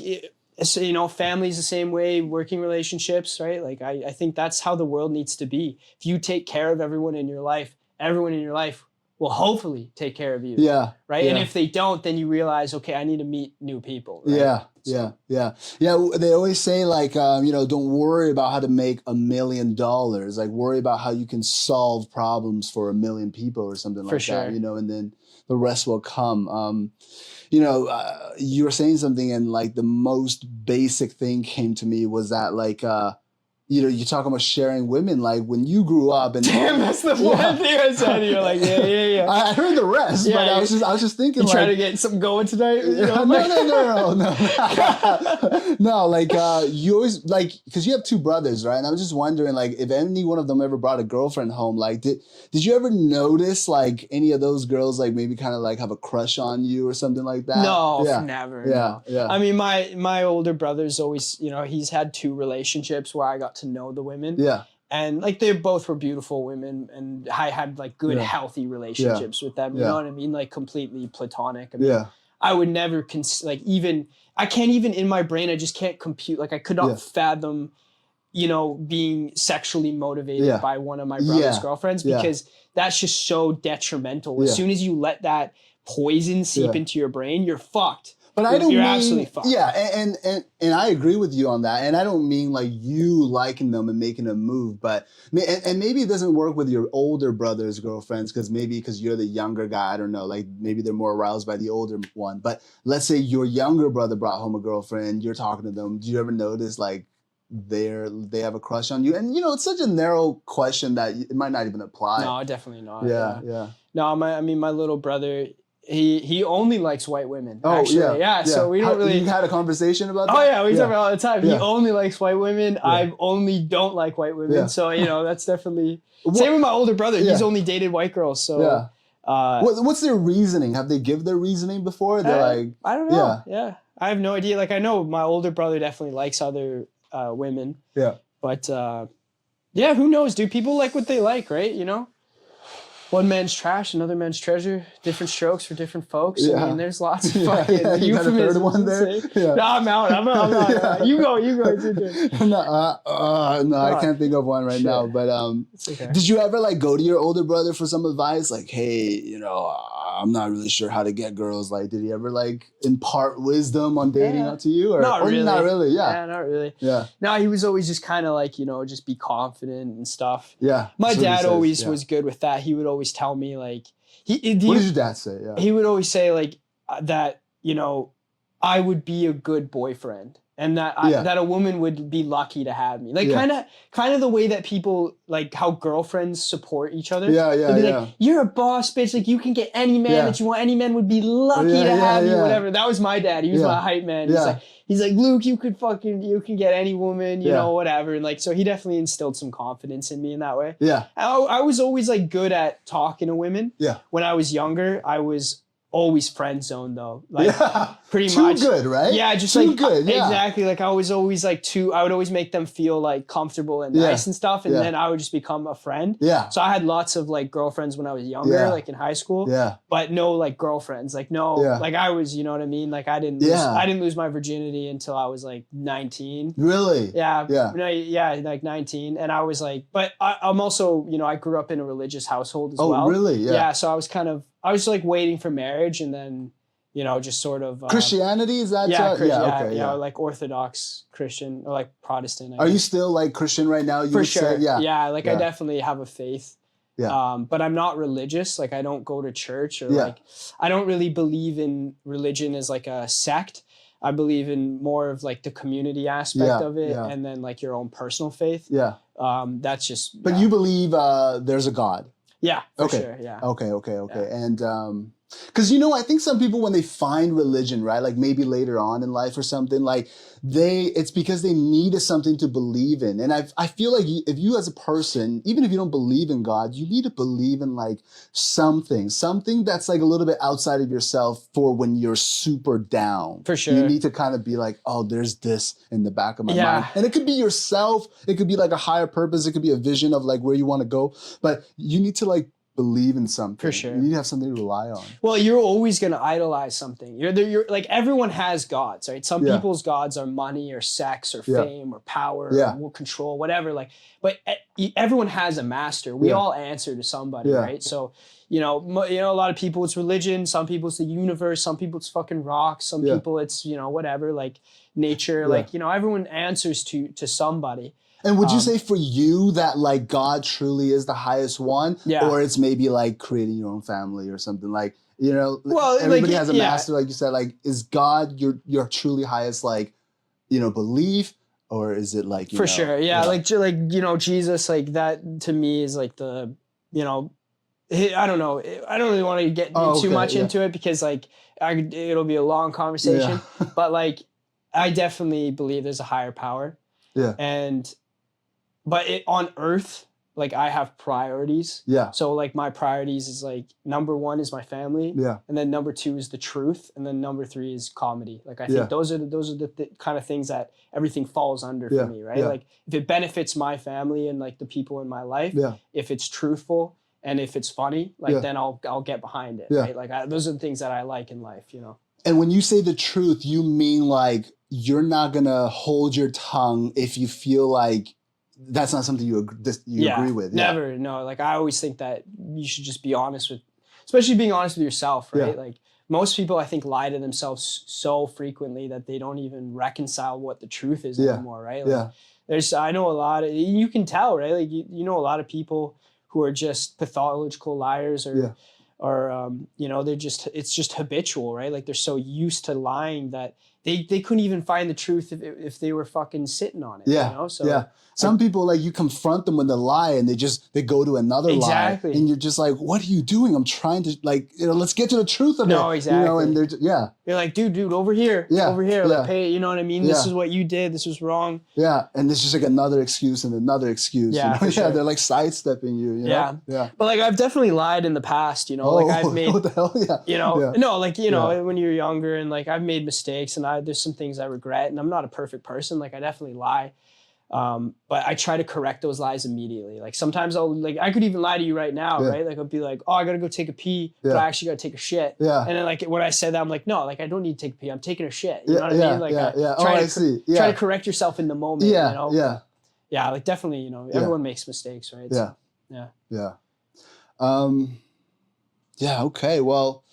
so, you know, family's the same way, working relationships, right? Like, I think that's how the world needs to be. If you take care of everyone in your life will hopefully take care of you. Yeah. Right? Yeah. And if they don't, then you realize, okay, I need to meet new people. Right? Yeah. So. Yeah. They always say, like, you know, don't worry about how to make $1 million. Like, worry about how you can solve problems for 1 million people or something like that, you know, and then the rest will come. You know, you were saying something, and like the most basic thing came to me was that, like, you know, you're talking about sharing women. Like, when you grew up, and damn, that's the one thing I said. You're like, yeah. I heard the rest, but I was just thinking, you like, trying to get something going tonight? You know? No. No, like, you always, like, because you have 2 brothers, right? And I was just wondering, like, if any one of them ever brought a girlfriend home, like, did you ever notice, like, any of those girls, like, maybe kind of like have a crush on you or something like that? No, never. Yeah, no. I mean, my older brother's always, you know, he's had 2 relationships where I got to know the women. Yeah. And like, they both were beautiful women, and I had like good, healthy relationships with them. You know what I mean? Like, completely platonic. I mean, I would never I can't even, in my brain, I just can't compute. Like, I could not fathom, you know, being sexually motivated by one of my brother's girlfriends, because that's just so detrimental. As soon as you let that poison seep into your brain, you're fucked. But you're absolutely fucked. Yeah, and I agree with you on that. And I don't mean like you liking them and making them move, but and maybe it doesn't work with your older brother's girlfriends, because you're the younger guy. I don't know, like, maybe they're more aroused by the older one. But let's say your younger brother brought home a girlfriend, you're talking to them. Do you ever notice, like, they have a crush on you? And, you know, it's such a narrow question that it might not even apply. No, definitely not. Yeah. No, my little brother, he only likes white women. Oh, actually. Yeah. So we don't really. You had a conversation about that? Oh yeah, we talk about it all the time. Yeah. He only likes white women. Yeah. I only don't like white women. Yeah. So, you know, that's definitely same with my older brother. Yeah. He's only dated white girls. So what's their reasoning? Have they give their reasoning before? They're like, I don't know. Yeah. I have no idea. Like, I know my older brother definitely likes other women. Yeah. But who knows, dude? People like what they like, right? You know. one man's trash, another man's treasure. Different strokes for different folks. Yeah. I mean, there's lots of fucking you got a third one there. Yeah. No, I'm out. Yeah. You go. It's your turn. No, I can't think of one right now. But okay. Did you ever like go to your older brother for some advice? Like, hey, I'm not really sure how to get girls. Like, did he ever like impart wisdom on dating out to you? Or not really. Not really. Yeah, not really. Yeah. No, he was always just kind of like, just be confident and stuff. Yeah. My dad always was good with that. He would always tell me like, what did your dad say? Yeah. He would always say like that, I would be a good boyfriend. And that that a woman would be lucky to have me, like kind of the way that people like how girlfriends support each other. They'd be like, you're a boss bitch, like you can get any man that you want. Any man would be lucky to have you, whatever. That was my dad. He was my hype man. He's like, Luke, you can get any woman, you know, whatever. And like, so he definitely instilled some confidence in me in that way. Yeah, I was always like good at talking to women. Yeah, when I was younger, I was always friend zoned though, like pretty much. Too good, right? Yeah, just too like good. Yeah. Exactly. Like I was always like I would always make them feel like comfortable and nice and stuff, and then I would just become a friend. Yeah. So I had lots of like girlfriends when I was younger, like in high school. Yeah. But no like girlfriends, like no, like I was, you know what I mean? Like I didn't lose my virginity until I was like 19. Really? Yeah. Yeah. No, yeah, like 19, and I was like, but I'm also, I grew up in a religious household as well. Oh, really? Yeah. Yeah. So I was like waiting for marriage, and then, just sort of Christianity, is that? Yeah, like Orthodox Christian or like Protestant. Are you still like Christian right now? For sure. Yeah. Like I definitely have a faith. Yeah. But I'm not religious. Like I don't go to church or like I don't really believe in religion as like a sect. I believe in more of like the community aspect of it, and then like your own personal faith. Yeah. That's just. But you believe there's a God. Yeah, for sure, yeah. Okay. Yeah. And, because, I think some people, when they find religion, right, like maybe later on in life or something, like it's because they needed something to believe in. And I feel like if you as a person, even if you don't believe in God, you need to believe in like something that's like a little bit outside of yourself for when you're super down. For sure. You need to kind of be like, oh, there's this in the back of my mind. And it could be yourself. It could be like a higher purpose. It could be a vision of like where you want to go. But you need to like believe in something. For sure. You need to have something to rely on. Well, you're always going to idolize something. You're like, everyone has gods, right? Some people's gods are money or sex or fame or power or control, whatever. Like, but everyone has a master. We all answer to somebody, right? So, a lot of people it's religion. Some people it's the universe. Some people it's fucking rocks. Some people it's, whatever, like nature. Like, everyone answers to somebody. And would you say for you that like God truly is the highest one? Yeah. Or it's maybe like creating your own family or something like, well, everybody has a master, like you said, like is God your truly highest like, belief? Or is it like, for sure. Yeah. Like, Jesus, like that to me is like the, I don't know. I don't really want to get too much into it because like it'll be a long conversation, but like I definitely believe there's a higher power. Yeah. But on earth, like I have priorities. Yeah. So like my priorities is like number 1 is my family. Yeah. And then number 2 is the truth. And then number 3 is comedy. Like I think those are the kind of things that everything falls under for me, right? Yeah. Like if it benefits my family and like the people in my life, if it's truthful and if it's funny, like then I'll get behind it, right? Like those are the things that I like in life, And when you say the truth, you mean like you're not gonna hold your tongue if you feel like that's not something you agree with. Never. No. Like I always think that you should just be honest especially being honest with yourself, right? Like most people I think lie to themselves so frequently that they don't even reconcile what the truth is anymore, right? Like I know a lot of, you can tell, right? Like you know a lot of people who are just pathological liars or they're just, it's just habitual, right? Like they're so used to lying that they couldn't even find the truth if they were fucking sitting on it. Yeah. So some people, like you confront them with a lie and they go to another lie. And you're just like, what are you doing? I'm trying to like, let's get to the truth of it. No, exactly. And you're like, dude, over here. Over here. Like, hey, you know what I mean? This is what you did. This was wrong. Yeah. And it's just like another excuse and another excuse. Yeah. Sure. They're like sidestepping you. Yeah. But like I've definitely lied in the past, like I've made, what the hell? No, like, when you're younger and like I've made mistakes and there's some things I regret and I'm not a perfect person. Like I definitely lie. But I try to correct those lies immediately. Like sometimes I could even lie to you right now, right? Like I'll be like, oh, I gotta go take a pee, but I actually gotta take a shit. Yeah. And then like when I said that, I'm like, no, like I don't need to take a pee. I'm taking a shit. You know what I mean? Like try to correct yourself in the moment. Yeah. You know? Yeah. Yeah. Like definitely, you know, everyone makes mistakes, right? Yeah. So, yeah. Yeah. Okay. Well,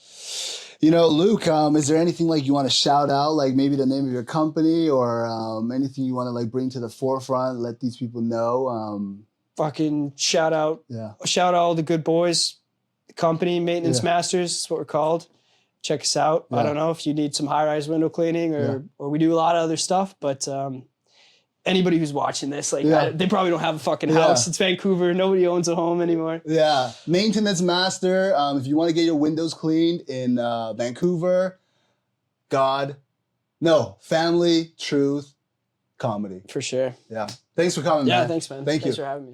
you know, Luke, is there anything like you want to shout out, like maybe the name of your company or anything you want to like bring to the forefront, let these people know? Fucking shout out. Yeah. Shout out all the good boys, the company, Maintenance Masters, is what we're called. Check us out. I don't know if you need some high-rise window cleaning or we do a lot of other stuff, but anybody who's watching this, like they probably don't have a fucking house. It's Vancouver. Nobody owns a home anymore. Yeah. Maintenance Master. If you want to get your windows cleaned in Vancouver, family, truth, comedy. For sure. Yeah. Thanks for coming, man. Yeah, thanks, man. Thanks for having me.